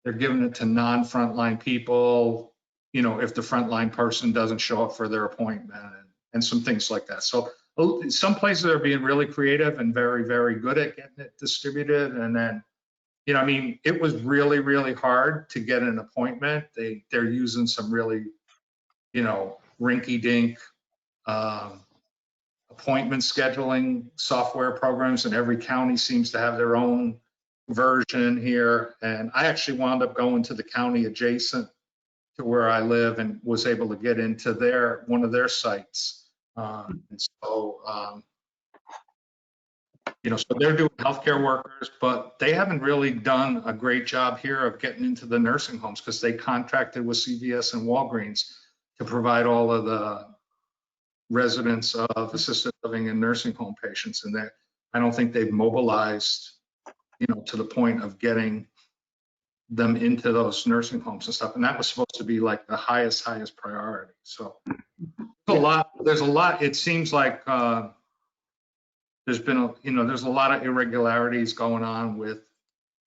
giving it to non-frontline people, you know, if the frontline person doesn't show up for their appointment. And and some things like that. So some places are being really creative and very, very good at getting it distributed. And then, you know, I mean, it was really, really hard to get an appointment. They're using some really, you know, rinky-dink appointment scheduling software programs, and every county seems to have their own version here. And I actually wound up going to the county adjacent to where I live and was able to get into one of their sites. And so, you know, so they're doing healthcare workers, but they haven't really done a great job here of getting into the nursing homes because they contracted with CVS and Walgreens to provide all of the residents of assisted living and nursing home patients. And that I don't think they've mobilized, you know, to the point of getting them into those nursing homes and stuff. And that was supposed to be like the highest priority. So there's a lot, it seems like there's been there's a lot of irregularities going on with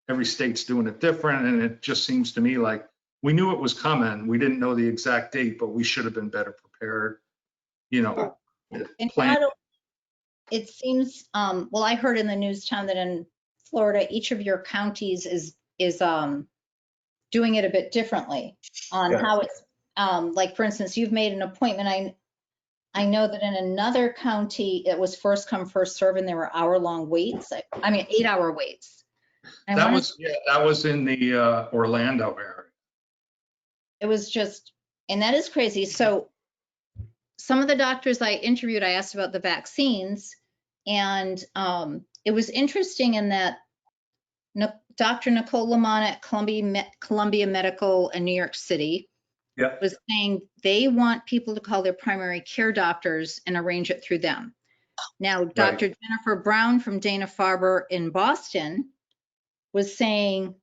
every state's doing it different. And it just seems to me like we knew it was coming. We didn't know the exact date, but we should have been better prepared, you know. And it seems, well, I heard in the news, Tom, that in Florida, each of your counties is doing it a bit differently on how it's, like, for instance, you've made an appointment. I know that in another county, it was first come, first serve, and there were hour-long waits. I mean, 8-hour waits. That was in the Orlando area. It was just, and that is crazy. So some of the doctors I interviewed, I asked about the vaccines, and it was interesting in that Dr. Nicole Lamont at Columbia Medical in New York City was saying they want people to call their primary care doctors and arrange it through them. Now, Dr. Jennifer Brown from Dana-Farber in Boston was saying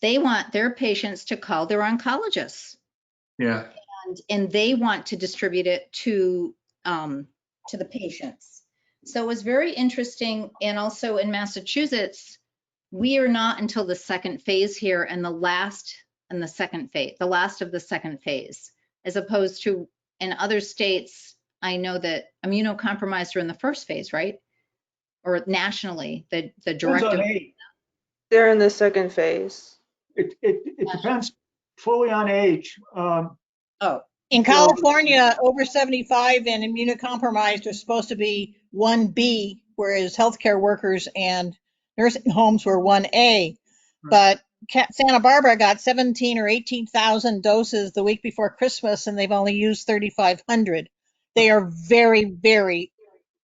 they want their patients to call their oncologists. Yeah. And they want to distribute it to the patients. So it was very interesting. And also in Massachusetts, we are not until the second phase here, and the last of the second phase, as opposed to in other states. I know that immunocompromised are in the first phase, right? Or nationally, the directive. They're in the second phase. It depends fully on age. In California, over 75 and immunocompromised are supposed to be 1B, whereas healthcare workers and nursing homes were 1A. But Santa Barbara got 17 or 18,000 doses the week before Christmas, and they've only used 3,500. They are very, very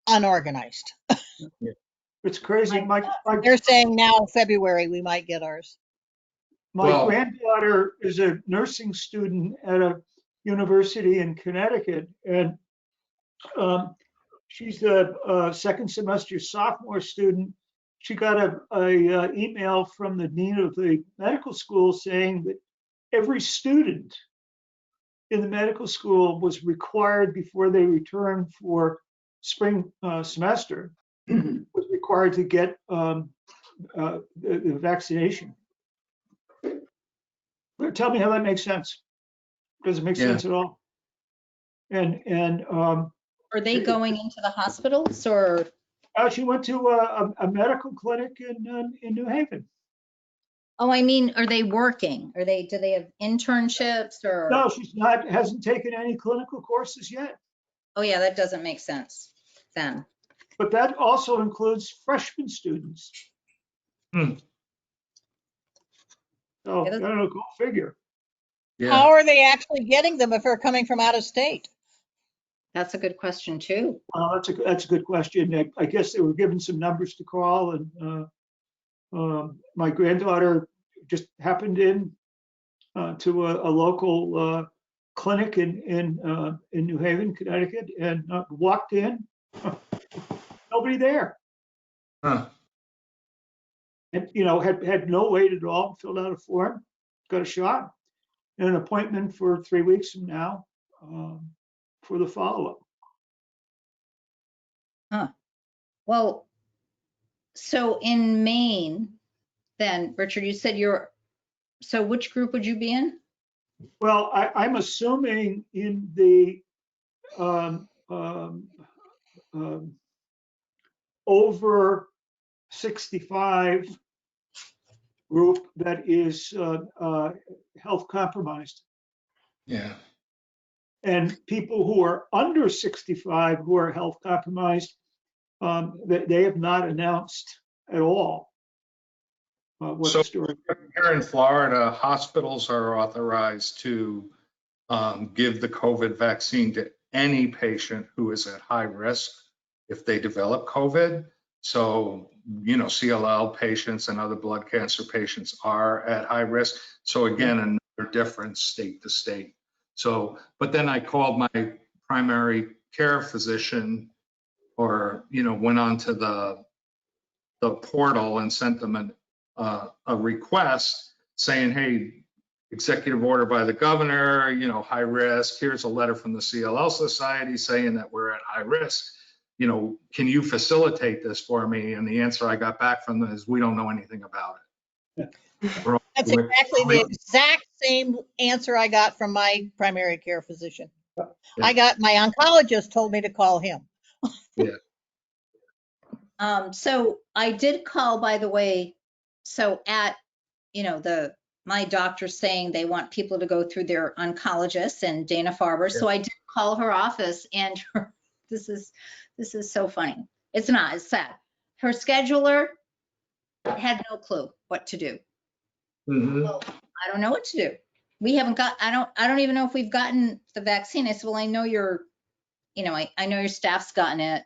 unorganized. It's crazy. They're saying now February we might get ours. My granddaughter is a nursing student at a university in Connecticut, and she's a second semester sophomore student. She got a email from the dean of the medical school saying that every student in the medical school was required, before they returned for spring semester, was required to get the vaccination. Tell me how that makes sense. Doesn't make sense at all. And are they going into the hospitals, or? She went to a medical clinic in New Haven. Oh, I mean, are they working? Do they have internships or? No, she's not. Hasn't taken any clinical courses yet. Oh yeah, that doesn't make sense then. But that also includes freshman students. So I don't know, go figure. Yeah. How are they actually getting them if they're coming from out of state? That's a good question too. That's a good question. I guess they were given some numbers to call, and my granddaughter just happened in to a local clinic in New Haven, Connecticut, and walked in. Nobody there. Huh. And had no wait at all. Filled out a form, got a shot, and an appointment for 3 weeks from now for the follow-up. Huh. Well, so in Maine, then, Richard, you said so which group would you be in? Well, I'm assuming in the over 65 group that is health compromised. Yeah. And people who are under 65 who are health compromised, they have not announced at all what So the story. here in Florida, hospitals are authorized to give the COVID vaccine to any patient who is at high risk if they develop COVID. So, you know, CLL patients and other blood cancer patients are at high risk. So again, another difference state to state. So, but then I called my primary care physician, or, you know, went onto the portal and sent them a request saying, hey, executive order by the governor, you know, high risk. Here's a letter from the CLL Society saying that we're at high risk. You know, can you facilitate this for me? And the answer I got back from them is, we don't know anything about it. That's exactly the exact same answer I got from my primary care physician. Yeah. I got, my oncologist told me to call him. Yeah. So I did call, by the way, so at, you know, my doctor's saying they want people to go through their oncologist and Dana-Farber. So I did call her office, and this is so funny. It's not, it's sad. Her scheduler had no clue what to do. Mm-hmm. I don't know what to do. We haven't got, I don't even know if we've gotten the vaccine. I said, well, I know your, you know, I know your staff's gotten it.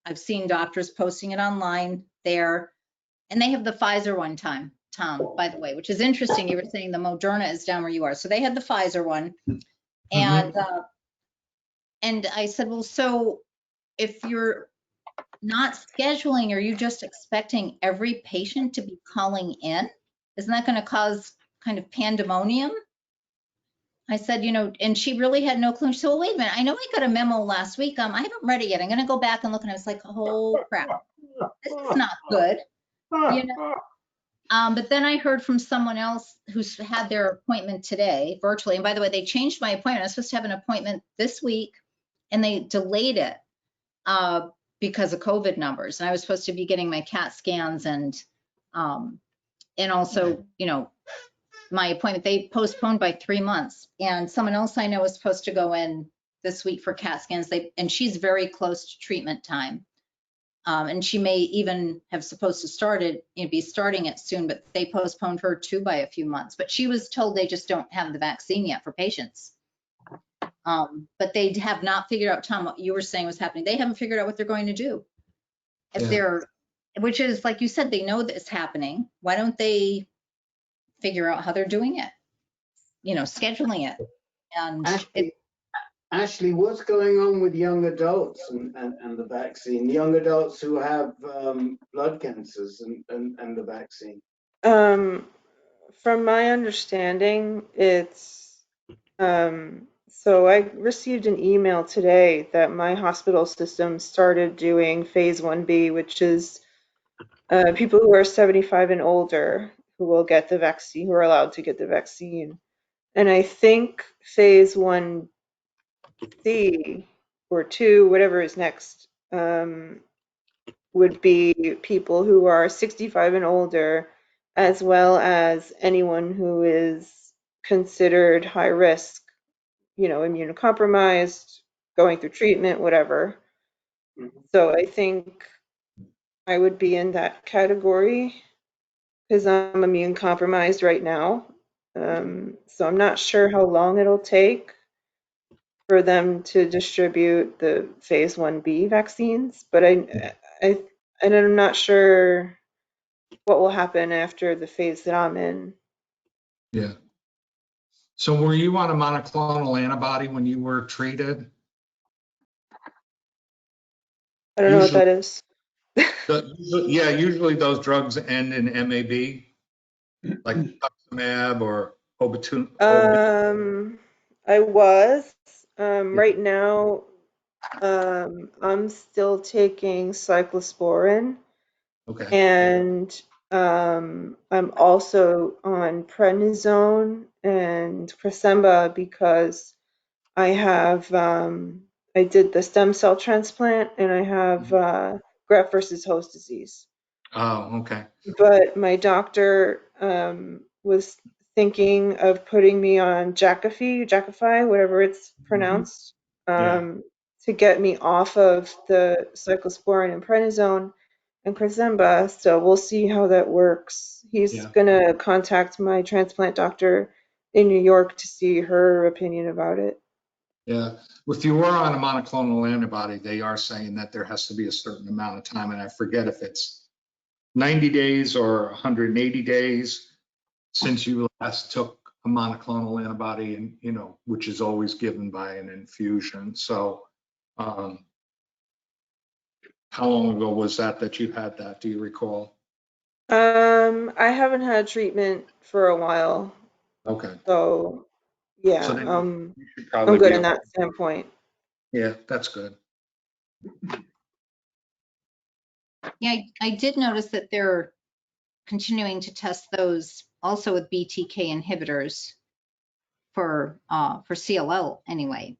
I've seen doctors posting it online there, and they have the Pfizer one, Tom, by the way, which is interesting. You were saying the Moderna is down where you are. So they had the Pfizer one. And, and I said, well, so if you're not scheduling, are you just expecting every patient to be calling in? Isn't that going to cause kind of pandemonium? I said, you know, and she really had no clue. She said, well, wait a minute. I know I got a memo last week. I haven't read it yet. I'm going to go back and look. And I was like, oh crap, this is not good, you know? But then I heard from someone else who's had their appointment today virtually. And by the way, they changed my appointment. I was supposed to have an appointment this week, and they delayed it because of COVID numbers. And I was supposed to be getting my CAT scans and also, you know, my appointment, they postponed by 3 months. And someone else I know is supposed to go in this week for CAT scans. And she's very close to treatment time. And she may even have supposed to start it, you know, be starting it soon, but they postponed her too by a few months. But she was told they just don't have the vaccine yet for patients. But they have not figured out, Tom, what you were saying was happening. They haven't figured out what they're going to do. If they're, which is, like you said, they know that it's happening. Why don't they figure out how they're doing it? You know, scheduling it. And Ashley, what's going on with young adults and the vaccine? Young adults who have blood cancers and the vaccine? From my understanding, it's so I received an email today that my hospital system started doing phase 1B, which is people who are 75 and older who will get the vaccine, who are allowed to get the vaccine. And I think phase 1C or 2, whatever is next, would be people who are 65 and older, as well as anyone who is considered high risk, you know, immunocompromised, going through treatment, whatever. So I think I would be in that category because I'm immune compromised right now. So I'm not sure how long it'll take for them to distribute the phase 1B vaccines, but and I'm not sure what will happen after the phase that I'm in. Yeah. So were you on a monoclonal antibody when you were treated? I don't know what that is. Yeah, usually those drugs end in MAB, like rituximab or I was. Right now, I'm still taking cyclosporin, Okay. and I'm also on prednisone and Cresemba because I have I did the stem cell transplant, and I have graft versus host disease. Oh, okay. But my doctor was thinking of putting me on Jakafi, whatever it's pronounced, Yeah. to get me off of the cyclosporin and prednisone and Cresemba. So we'll see how that works. He's Yeah. gonna contact my transplant doctor in New York to see her opinion about it. Yeah. If you were on a monoclonal antibody, they are saying that there has to be a certain amount of time, and I forget if it's 90 days or 180 days since you last took a monoclonal antibody, and which is always given by an infusion. So how long ago was that you had that? Do you recall? I haven't had treatment for a while, Okay. so yeah, So then you should I'm probably good be in okay. that standpoint. Yeah, that's good. Yeah, I did notice that they're continuing to test those also with BTK inhibitors for CLL anyway.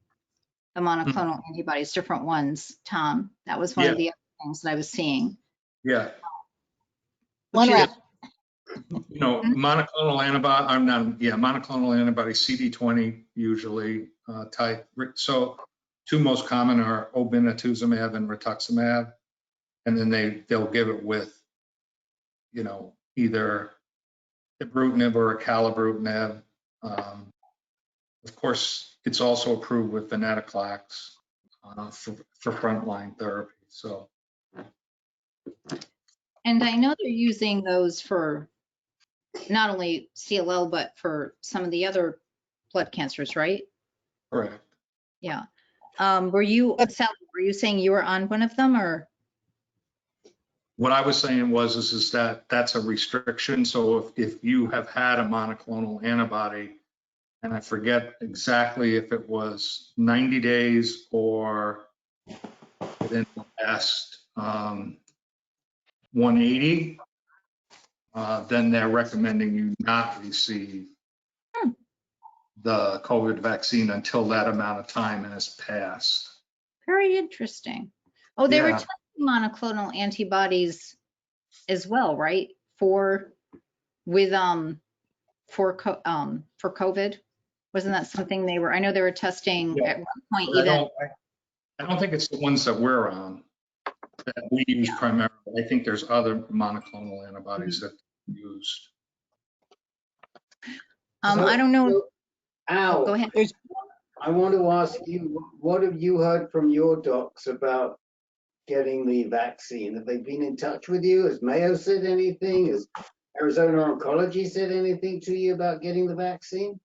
The monoclonal antibodies, different ones, Tom. That was one Yeah. of the other things that I was seeing. Yeah. One Yeah. wrap. Monoclonal antibody, monoclonal antibody, CD20 usually type. So two most common are obinutuzumab and rituximab. And then they'll give it with, either ibrutinib or acalabrutinib. Of course, it's also approved with venetoclax for frontline therapy. So. And I know they're using those for not only CLL, but for some of the other blood cancers, right? Correct. Yeah. Sally, were you saying you were on one of them, or? What I was saying is that that's a restriction. So if you have had a monoclonal antibody, and I forget exactly if it was 90 days or within the last 180, then they're recommending you not receive the COVID vaccine until that amount of time has passed. Very interesting. Oh, they were Yeah. testing monoclonal antibodies as well, right? For COVID. Wasn't that something they were? I know they were testing Yeah. at one point. But Even I don't think it's the ones that we're on that we use primarily. I think there's other monoclonal antibodies that are used. I don't know. Al, Go ahead. I want to ask you, what have you heard from your docs about getting the vaccine? Have they been in touch with you? Has Mayo said anything? Has Arizona Oncology said anything to you about getting the vaccine?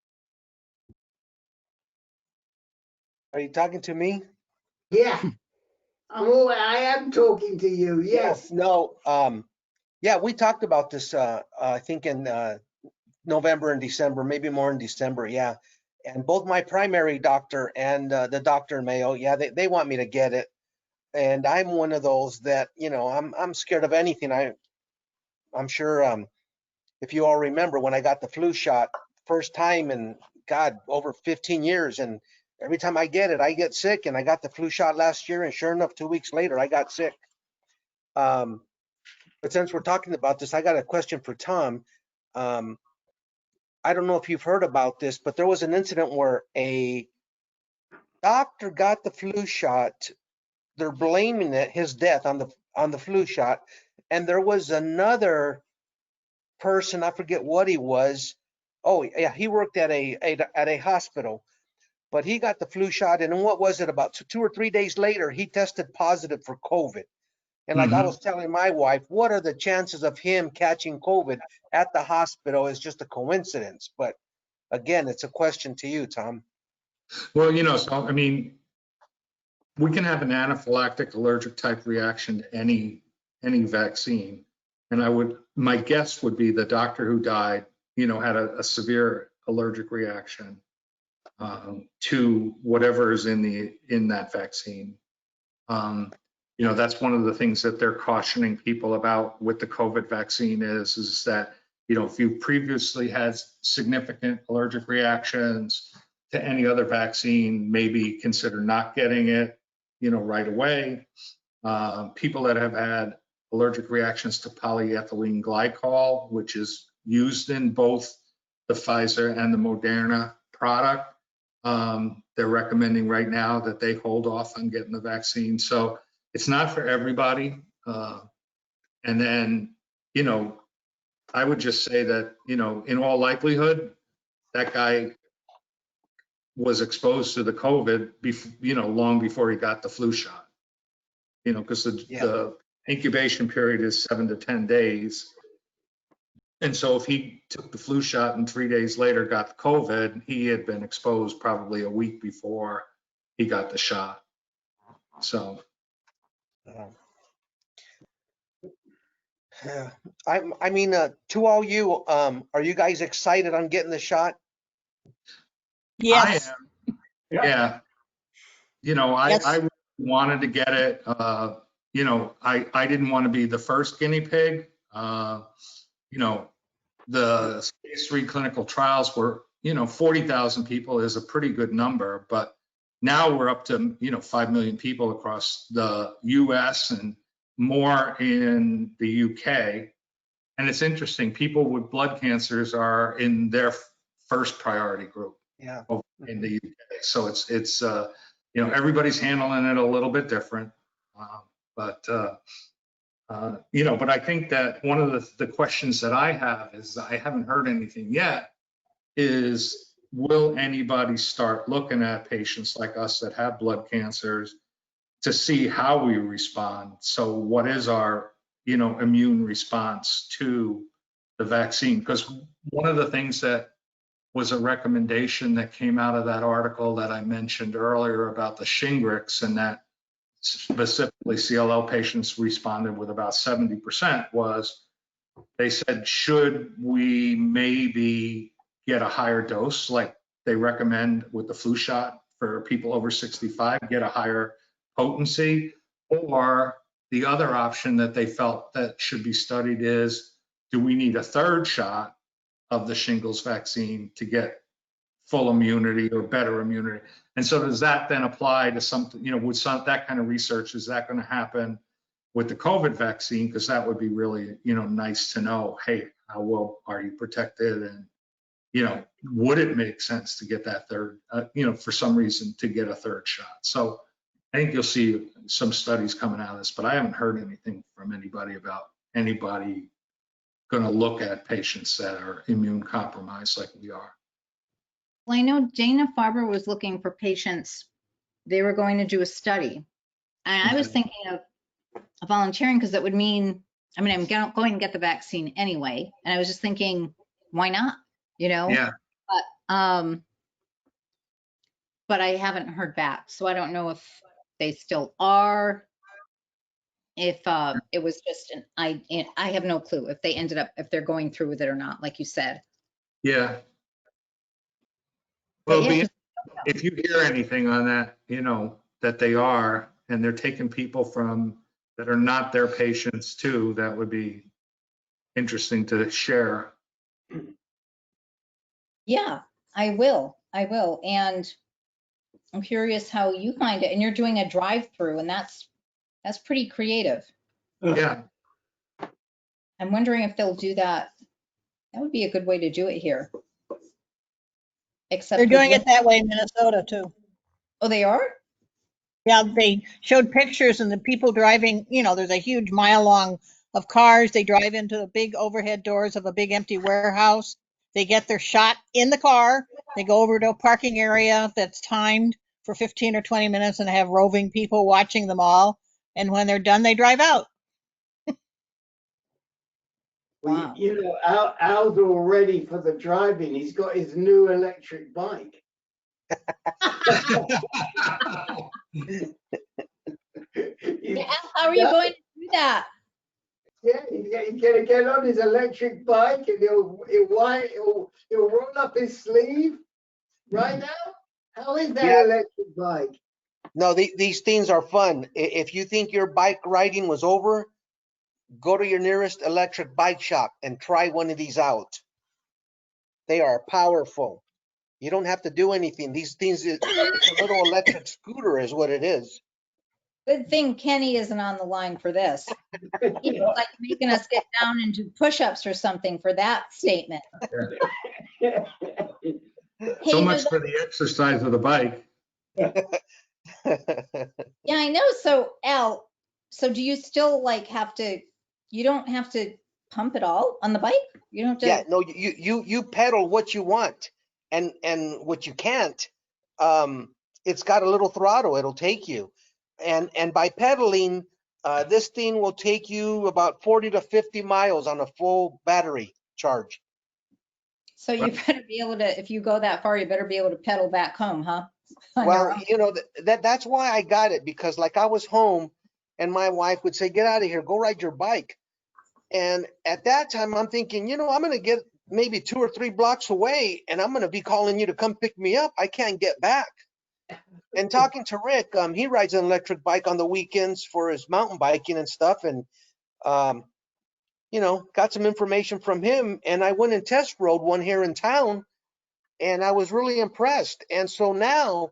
Are you talking to me? Yeah. I am talking to you. Yes. No. Yeah, we talked about this. I think in November and December, maybe more in December. Yeah, and both my primary doctor and the doctor in Mayo, yeah, they want me to get it, and I'm one of those that I'm scared of anything. I'm sure if you all remember when I got the flu shot first time in God over 15 years, and every time I get it, I get sick. And I got the flu shot last year, and sure enough, 2 weeks later, I got sick. But since we're talking about this, I got a question for Tom. I don't know if you've heard about this, but there was an incident where a doctor got the flu shot. They're blaming his death on the flu shot, and there was another person, I forget what he was. Oh yeah, he worked at a hospital, but he got the flu shot, and what was it, about 2 or 3 days later, he tested positive for COVID. And like I was telling my wife, what are the chances of him catching COVID at the hospital is just a coincidence. But again, it's a question to you, Tom. Well, so I mean, we can have an anaphylactic allergic type reaction to any vaccine. And my guess would be the doctor who died, had a severe allergic reaction to whatever is in that vaccine. That's one of the things that they're cautioning people about with the COVID vaccine is that, if you previously had significant allergic reactions to any other vaccine, maybe consider not getting it, right away. People that have had allergic reactions to polyethylene glycol, which is used in both the Pfizer and the Moderna product, they're recommending right now that they hold off on getting the vaccine. So it's not for everybody. And then, I would just say that, in all likelihood, that guy was exposed to the COVID, long before he got the flu shot, because the incubation period is 7 to 10 days. And so if he took the flu shot and 3 days later got the COVID, he had been exposed probably a week before he got the shot. So. I mean, to all you, are you guys excited on getting the shot? Yes. I am. Yeah. Yes. I wanted to get it. I didn't want to be the first guinea pig. The phase 3 clinical trials were, 40,000 people is a pretty good number, but now we're up to, 5 million people across the US and more in the UK. And it's interesting, people with blood cancers are in their first priority group. Yeah. In the UK. So it's everybody's handling it a little bit different. But I think that one of the questions that I have is, I haven't heard anything yet, is will anybody start looking at patients like us that have blood cancers to see how we respond? So what is our, immune response to the vaccine? Because one of the things that was a recommendation that came out of that article that I mentioned earlier about the Shingrix, and that specifically CLL patients responded with about 70%, was they said, should we maybe get a higher dose like they recommend with the flu shot for people over 65, get a higher potency? Or the other option that they felt that should be studied is, do we need a third shot of the shingles vaccine to get full immunity or better immunity? And so does that then apply to something, with that kind of research, is that going to happen with the COVID vaccine? Because that would be really, nice to know, hey, how well are you protected? And, would it make sense to get that third, for some reason to get a third shot? So I think you'll see some studies coming out of this, but I haven't heard anything from anybody about anybody going to look at patients that are immune compromised like we are. Well, I know Dana-Farber was looking for patients. They were going to do a study. And I was thinking of volunteering, because that would mean, I'm going to get the vaccine anyway. And I was just thinking, why not? Yeah. But I haven't heard back. So I don't know if they still are, if it was just I have no clue if they ended up, if they're going through with it or not, like you said. Yeah. Well, if you hear anything on that, that they are, and they're taking people from that are not their patients too, that would be interesting to share. Yeah, I will. And I'm curious how you find it. And you're doing a drive-through, and that's pretty creative. Yeah. I'm wondering if they'll do that. That would be a good way to do it here. Except They're doing it that way in Minnesota too. Oh, they are? Yeah, they showed pictures, and the people driving, there's a huge mile long of cars. They drive into the big overhead doors of a big empty warehouse. They get their shot in the car. They go over to a parking area that's timed for 15 or 20 minutes and have roving people watching them all. And when they're done, they drive out. Well, Al's all ready for the driving. He's got his new electric bike. Yeah, how are you going to do that? Yeah, he's gonna get on his electric bike, and he'll roll up his sleeve. Right now, how is that electric bike? No, these things are fun. If you think your bike riding was over, go to your nearest electric bike shop and try one of these out. They are powerful. You don't have to do anything. These things, it's a little electric scooter is what it is. Good thing Kenny isn't on the line for this. He's like making us get down and do push-ups or something for that statement. So Hey, much for the exercise of the bike. yeah, I know. So Al, so do you still like have to, you don't have to pump at all on the bike? You don't have to. Yeah, no, you pedal what you want, and what you can't. It's got a little throttle. It'll take you, and by pedaling, this thing will take you about 40 to 50 miles on a full battery charge. So you better be able to, if you go that far, you better be able to pedal back home, huh? On your Well, own. you know, that's why I got it, because like I was home and my wife would say, get out of here, go ride your bike. And at that time I'm thinking, you know, I'm going to get maybe 2 or 3 blocks away and I'm going to be calling you to come pick me up. I can't get back. And talking to Rick, he rides an electric bike on the weekends for his mountain biking and stuff. And, you know, got some information from him, and I went and test rode one here in town, and I was really impressed. And so now,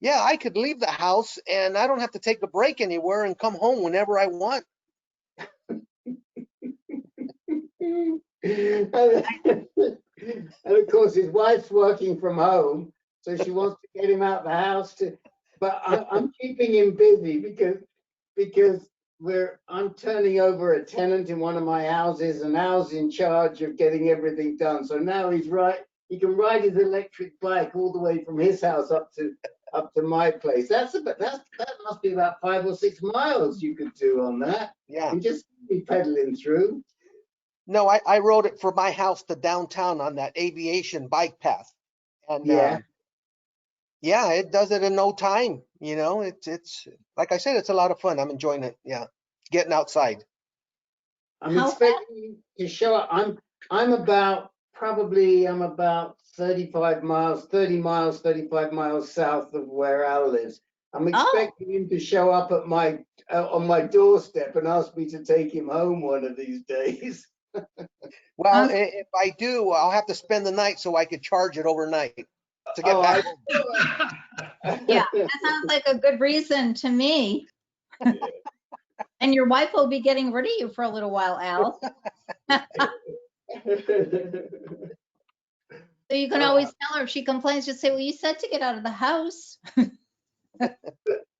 yeah, I could leave the house and I don't have to take a break anywhere and come home whenever I want. And of course, his wife's working from home, so she wants to get him out the house too. But I'm keeping him busy because I'm turning over a tenant in one of my houses, and Al's in charge of getting everything done. So now he can ride his electric bike all the way from his house up to my place. That must be about 5 or 6 miles you could do on that. Yeah. And just be pedaling through. No, I rode it from my house to downtown on that aviation bike path. And yeah, it does it in no time. You know, it's like I said, it's a lot of fun. I'm enjoying it. Yeah. Getting outside. I'm How expecting you to show up. I'm about 35 miles south of where Al lives. I'm expecting him to show up at on my doorstep and ask me to take him home one of these days. Well, if I do, I'll have to spend the night so I could charge it overnight to get back home. Yeah, that sounds like a good reason to me. And your wife will be getting rid of you for a little while, Al. So you can always tell her if she complains, just say, well, you said to get out of the house.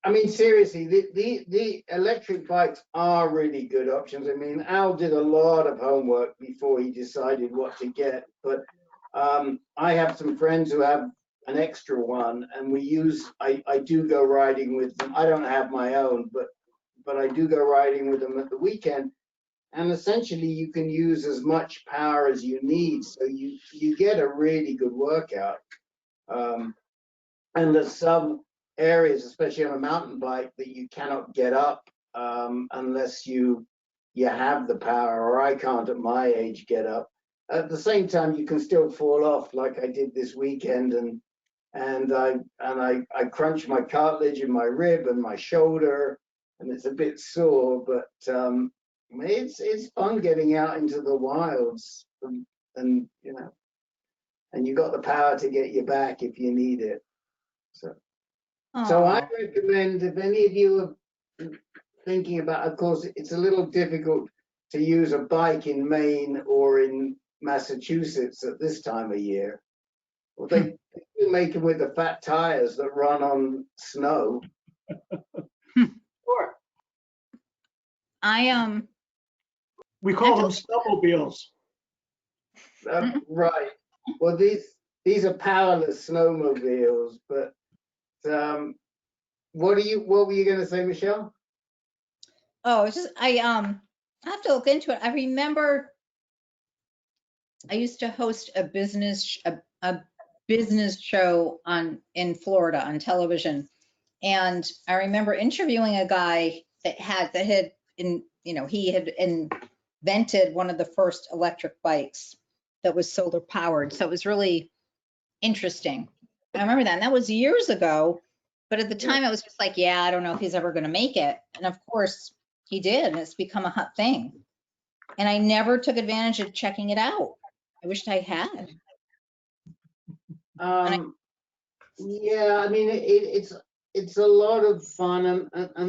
I mean, seriously, the electric bikes are really good options. I mean, Al did a lot of homework before he decided what to get. But I have some friends who have an extra one, and I do go riding with them. I don't have my own, but I do go riding with them at the weekend. And essentially, you can use as much power as you need, so you get a really good workout. And there's some areas, especially on a mountain bike, that you cannot get up unless you have the power, or I can't at my age get up. At the same time, you can still fall off, like I did this weekend, and I crunched my cartilage in my rib and my shoulder, and it's a bit sore, but it's fun getting out into the wilds, and you know, and you got the power to get you back if you need it. So I recommend, if any of you are thinking about, of course, it's a little difficult to use a bike in Maine or in Massachusetts at this time of year. Well, they make them with the fat tires that run on snow. Sure. We call them snowmobiles. Right. Well, these are powerless snowmobiles, but what were you going to say, Michele? Oh, it's just I have to look into it. I remember I used to host a business show in Florida on television, and I remember interviewing a guy that had he had invented one of the first electric bikes that was solar powered. So it was really interesting. I remember that, and that was years ago. But at the time, it was just like, yeah, I don't know if he's ever going to make it. And of course, he did, and it's become a hot thing. And I never took advantage of checking it out. I wished I had. Yeah, I mean, it's a lot of fun, and I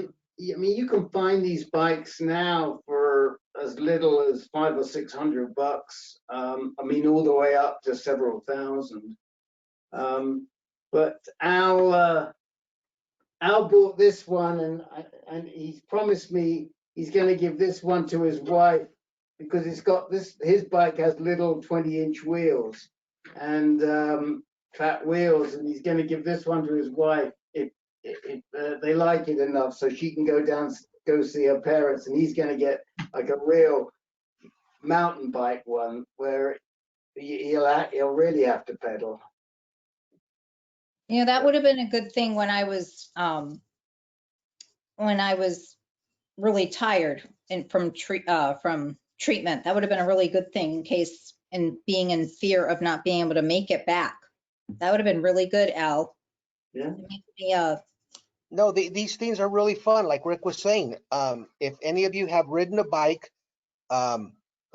mean, you can find these bikes now for as little as $500 or $600. I mean, all the way up to several thousand. But Al bought this one, and he's promised me he's going to give this one to his wife because it's got this. His bike has little 20-inch wheels and fat wheels, and he's going to give this one to his wife if they like it enough, so she can go see her parents, and he's going to get like a real mountain bike one where he'll really have to pedal. You know, that would have been a good thing when I was really tired and from treatment. That would have been a really good thing in case, and being in fear of not being able to make it back. That would have been really good, Al. Yeah. No, these things are really fun. Like Rick was saying, if any of you have ridden a bike, and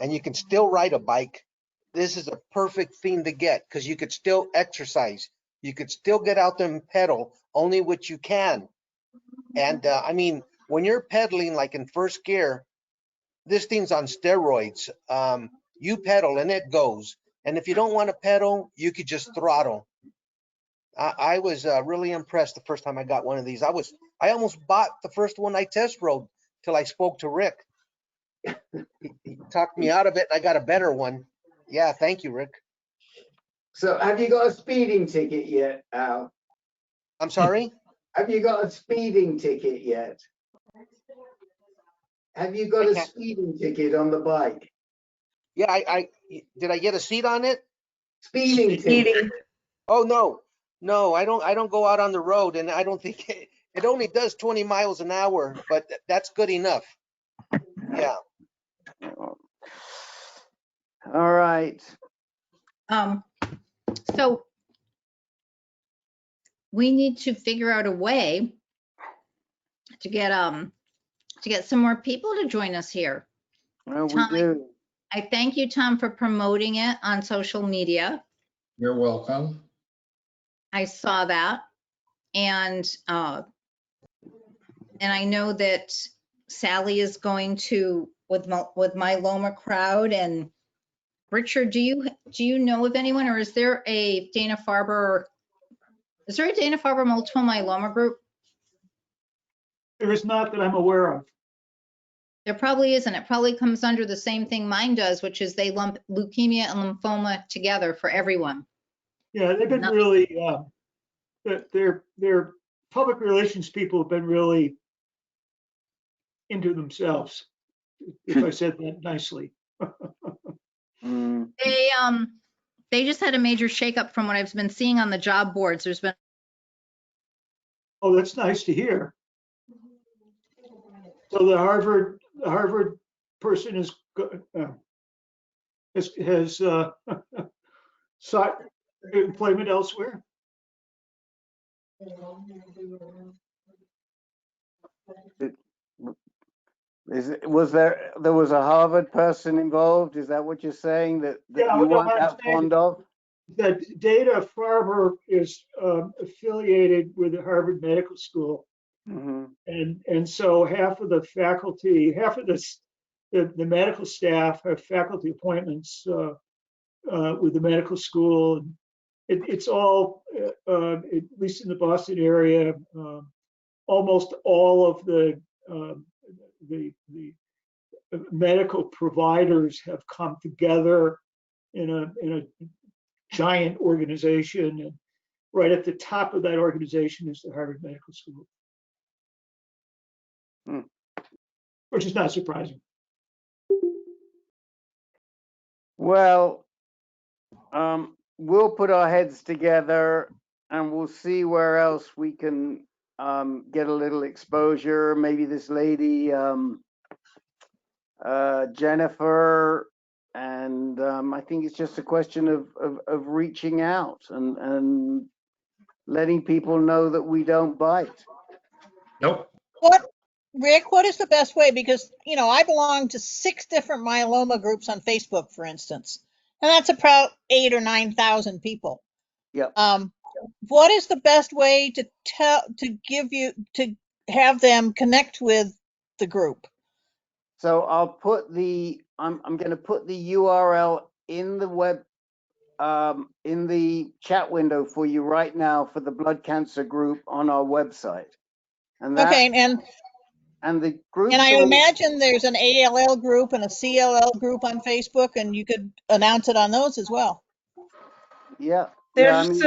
you can still ride a bike, this is a perfect thing to get because you could still exercise. You could still get out there and pedal, only what you can. And I mean, when you're pedaling like in first gear, this thing's on steroids. You pedal and it goes. And if you don't want to pedal, you could just throttle. I was really impressed the first time I got one of these. I almost bought the first one I test rode till I spoke to Rick. He talked me out of it. I got a better one. Yeah, thank you, Rick. So have you got a speeding ticket yet, Al? I'm sorry? Have you got a speeding ticket yet? Have you got a speeding ticket on the bike? Yeah, I did I get a seat on it? Speeding ticket. Oh no, I don't go out on the road, and I don't think it only does 20 miles an hour, but that's good enough. Yeah. All right. So we need to figure out a way to get some more people to join us here. Well, Tom, we do. I thank you, Tom, for promoting it on social media. You're welcome. I saw that. And I know that Sally is going to with Myeloma Crowd. And Richard, do you know of anyone, or is there a Dana-Farber multiple myeloma group? There is not that I'm aware of. There probably isn't. It probably comes under the same thing mine does, which is they lump leukemia and lymphoma together for everyone. Yeah, they've been really, their public relations people have been really into themselves, if I said that nicely. They just had a major shakeup from what I've been seeing on the job boards. There's been. Oh, that's nice to hear. So the Harvard person has sought employment elsewhere. Was there a Harvard person involved? Is that what you're saying that Yeah, you no, weren't that fond of? That Dana-Farber is affiliated with the Harvard Medical School. Mm-hmm. And so half of the faculty, half of the medical staff have faculty appointments with the medical school. It's all, at least in the Boston area, almost all of the medical providers have come together in a giant organization, and right at the top of that organization is the Harvard Medical School. Which is not surprising. Well, we'll put our heads together and we'll see where else we can get a little exposure. Maybe this lady, Jennifer, and I think it's just a question of reaching out and letting people know that we don't bite. Nope. Rick, what is the best way? Because, I belong to 6 different myeloma groups on Facebook, for instance, and that's about 8,000 or 9,000 people. Yep. What is the best way to have them connect with the group? So I'll put I'm going to put the URL in the web, in the chat window for you right now for the blood cancer group on our website. And that, Okay, and the groups and I are all, imagine there's an ALL group and a CLL group on Facebook, and you could announce it on those as well. yeah. There's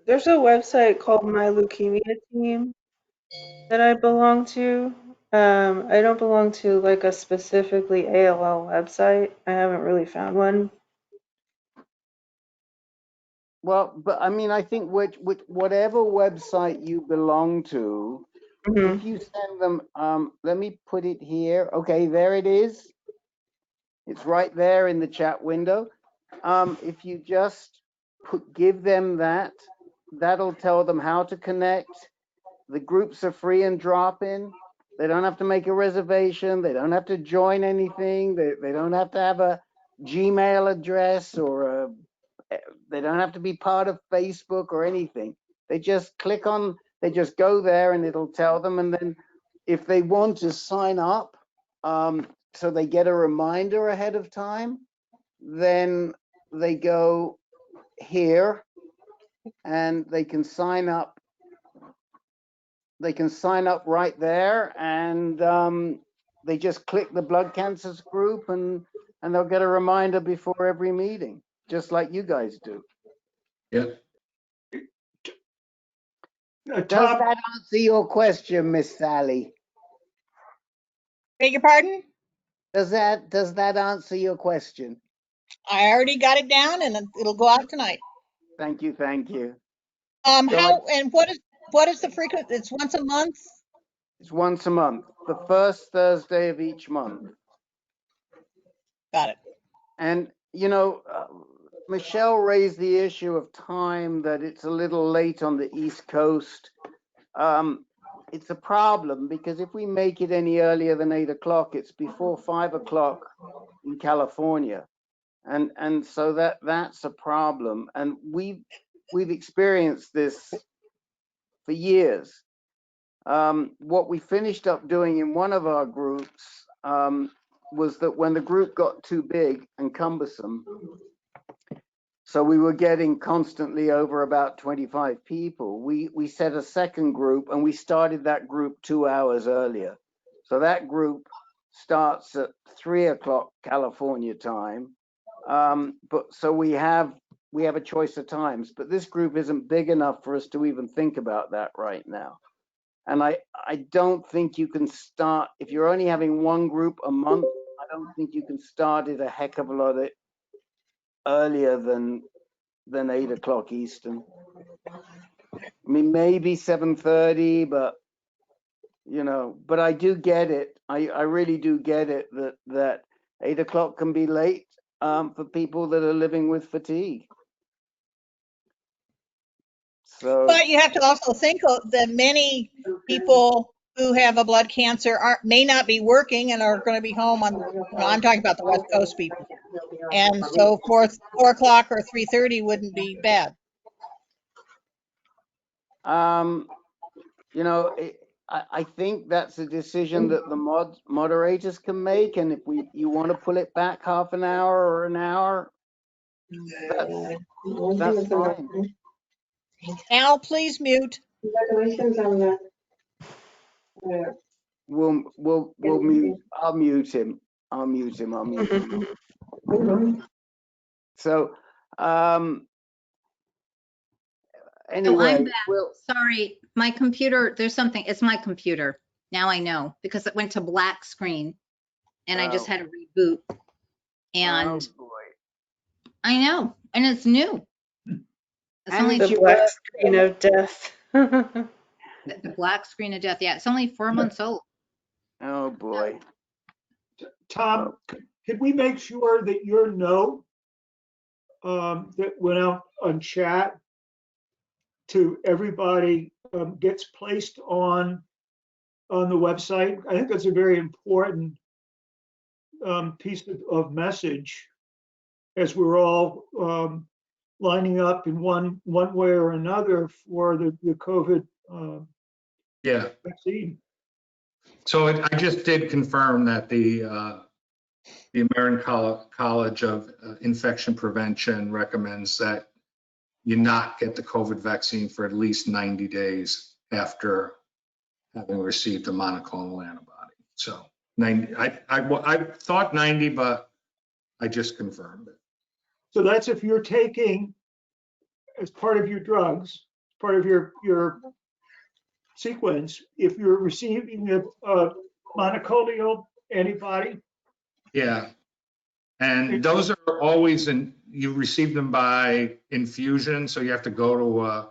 there's a website called My Leukemia Team that I belong to. I don't belong to like a specifically ALL website. I haven't really found one. Well, but I mean, I think whatever website you belong to, Mhm. if you send them, let me put it here. Okay, there it is. It's right there in the chat window. If you just give them that, that'll tell them how to connect. The groups are free and drop-in. They don't have to make a reservation. They don't have to join anything. They don't have to have a Gmail address or they don't have to be part of Facebook or anything. They just they just go there and it'll tell them. And then if they want to sign up, so they get a reminder ahead of time, then they go here and they can sign up. They can sign up right there, and they just click the blood cancers group, and they'll get a reminder before every meeting, just like you guys do. Yeah. Does Tom, that answer your question, Miss Sally? Beg your pardon? Does that answer your question? I already got it down, and it'll go out tonight. Thank you, thank you. What is the frequent? It's once a month. It's once a month, the first Thursday of each month. Got it. And you know, Michele raised the issue of time, that it's a little late on the East Coast. It's a problem because if we make it any earlier than 8 o'clock, it's before 5 o'clock in California. And so that's a problem. And we've experienced this for years. What we finished up doing in one of our groups was that when the group got too big and cumbersome, so we were getting constantly over about 25 people, we set a second group, and we started that group 2 hours earlier. So that group starts at 3 o'clock California time. But so we have a choice of times, but this group isn't big enough for us to even think about that right now. And I don't think you can start, if you're only having one group a month, I don't think you can start it a heck of a lot earlier than 8 o'clock Eastern. I mean, maybe 7:30, but you know, but I do get it. I really do get it that 8 o'clock can be late for people that are living with fatigue. So, But you have to also think that many people who have a blood cancer may not be working and are going to be home on. I'm talking about the West Coast people, and so 4 o'clock or 3:30 wouldn't be bad. you know, I think that's a decision that the moderators can make, and if you want to pull it back half an hour or an hour, that's fine. Al, please mute. Congratulations on that. We'll mute. I'll mute him. So, anyway, I'm back. Sorry, my computer, there's something, it's my computer. Now I know, because it went to black screen and I just had to reboot. And oh boy. I know, and it's new. It's only The black screen of death. the black screen of death. Yeah, it's only 4 months old. Oh boy. Tom, could we make sure that your note that went out on chat to everybody gets placed on the website? I think that's a very important piece of message as we're all lining up in one way or another for the COVID Yeah. vaccine. So I just did confirm that the American College of Infection Prevention recommends that you not get the COVID vaccine for at least 90 days after having received a monoclonal antibody. So 90, I thought 90, but I just confirmed it. So that's if you're taking, as part of your drugs, part of your sequence, if you're receiving a monoclonal antibody. Yeah. And those are always you receive them by infusion. So you have to go to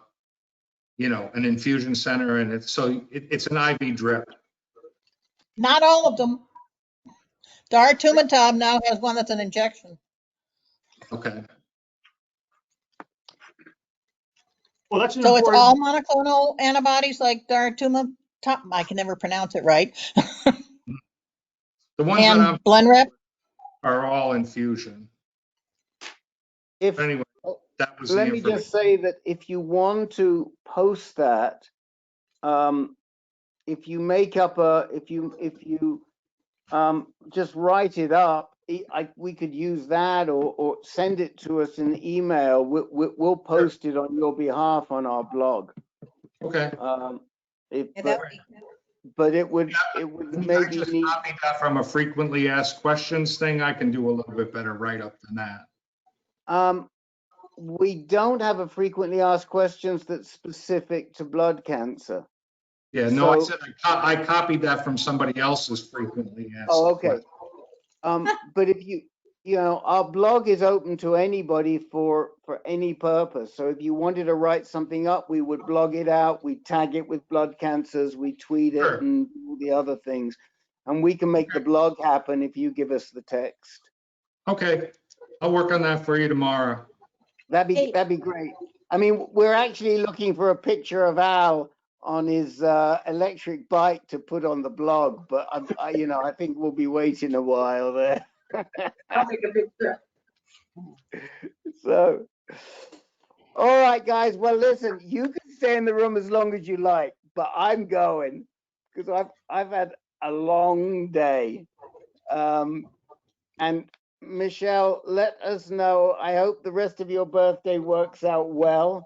an infusion center, and it's an IV drip. Not all of them. Daratumumab now has one that's an injection. Okay. Well, that's an So it's important. all monoclonal antibodies like daratumumab. I can never pronounce it right. The ones And that I'm Blenrep. are all infusion. If, Anyway, that was the let me information. just say that if you want to post that, if you make up if you just write it up, we could use that or send it to us in email. We'll post it on your behalf on our blog. Okay. But it would I maybe just need. copied that from a frequently asked questions thing. I can do a little bit better write-up than that. We don't have a frequently asked questions that's specific to blood cancer. Yeah, no, So, I said I copied that from somebody else's frequently asked. oh, okay. questions. But if our blog is open to anybody for any purpose. So if you wanted to write something up, we would blog it out. We tag it with blood cancers. We tweet it Sure. and all the other things. And we can make the blog happen if you give us the text. Okay, I'll work on that for you tomorrow. That'd be great. I mean, we're actually looking for a picture of Al on his electric bike to put on the blog, but I think we'll be waiting a while there. I'll make a picture. So, all right, guys. Well, listen, you can stay in the room as long as you like, but I'm going because I've had a long day. And Michele, let us know. I hope the rest of your birthday works out well.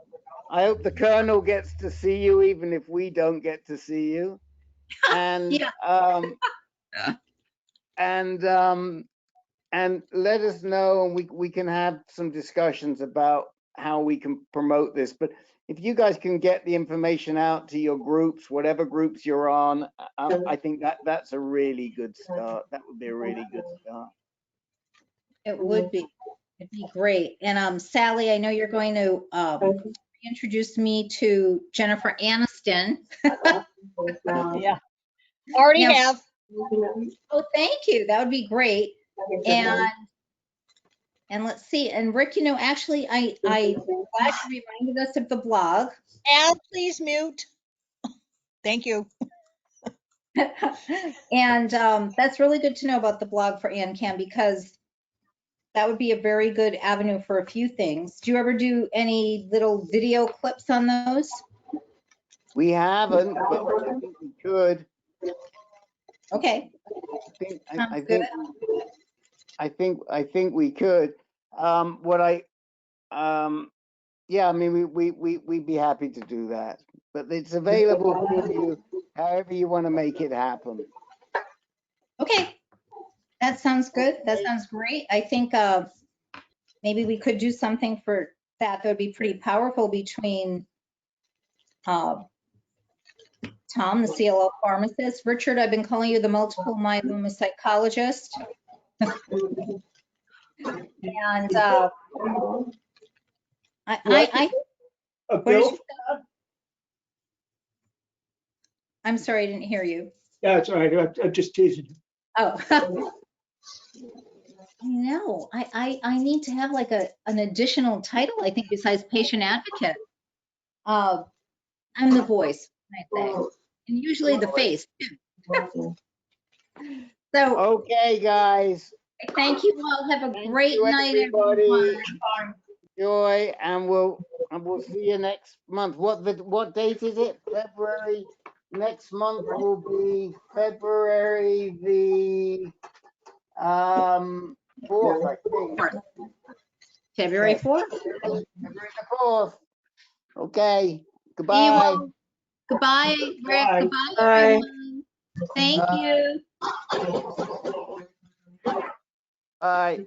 I hope the Colonel gets to see you, even if we don't get to see you. And and let us know, and we can have some discussions about how we can promote this. But if you guys can get the information out to your groups, whatever groups you're on, I think that's a really good start. That would be a really good start. It would be. It'd be great. And Sally, I know you're going to introduce me to Jennifer Aniston. Yeah. Already Now- have. Oh, thank you. That would be great. And let's see. And Rick, actually, I glad you reminded us of the blog. Al, please mute. Thank you. And that's really good to know about the blog for AnCan, because that would be a very good avenue for a few things. Do you ever do any little video clips on those? We haven't, but I think we could. Okay. I think we could. Yeah, I mean, we'd be happy to do that, but it's available for you however you want to make it happen. Okay. That sounds good. That sounds great. I think maybe we could do something for that. That would be pretty powerful between Tom, the CLO pharmacist. Richard, I've been calling you the multiple myeloma psychologist. And Bill? I'm sorry, I didn't hear you. Yeah, it's all right. I'm just teasing you. Oh. I know. I need to have like an additional title, I think, besides patient advocate. I'm the voice, I think, and usually the face too. So, Okay, guys. thank you all. Have a great night, everybody. everyone. Joy, and we'll see you next month. What date is it? February. Next month will be February the 4th, I think. February Yes. 4th. February the 4th. Okay. See you Goodbye. all. Goodbye, Rick. Bye. Goodbye, Bye. everyone. Thank you. Bye.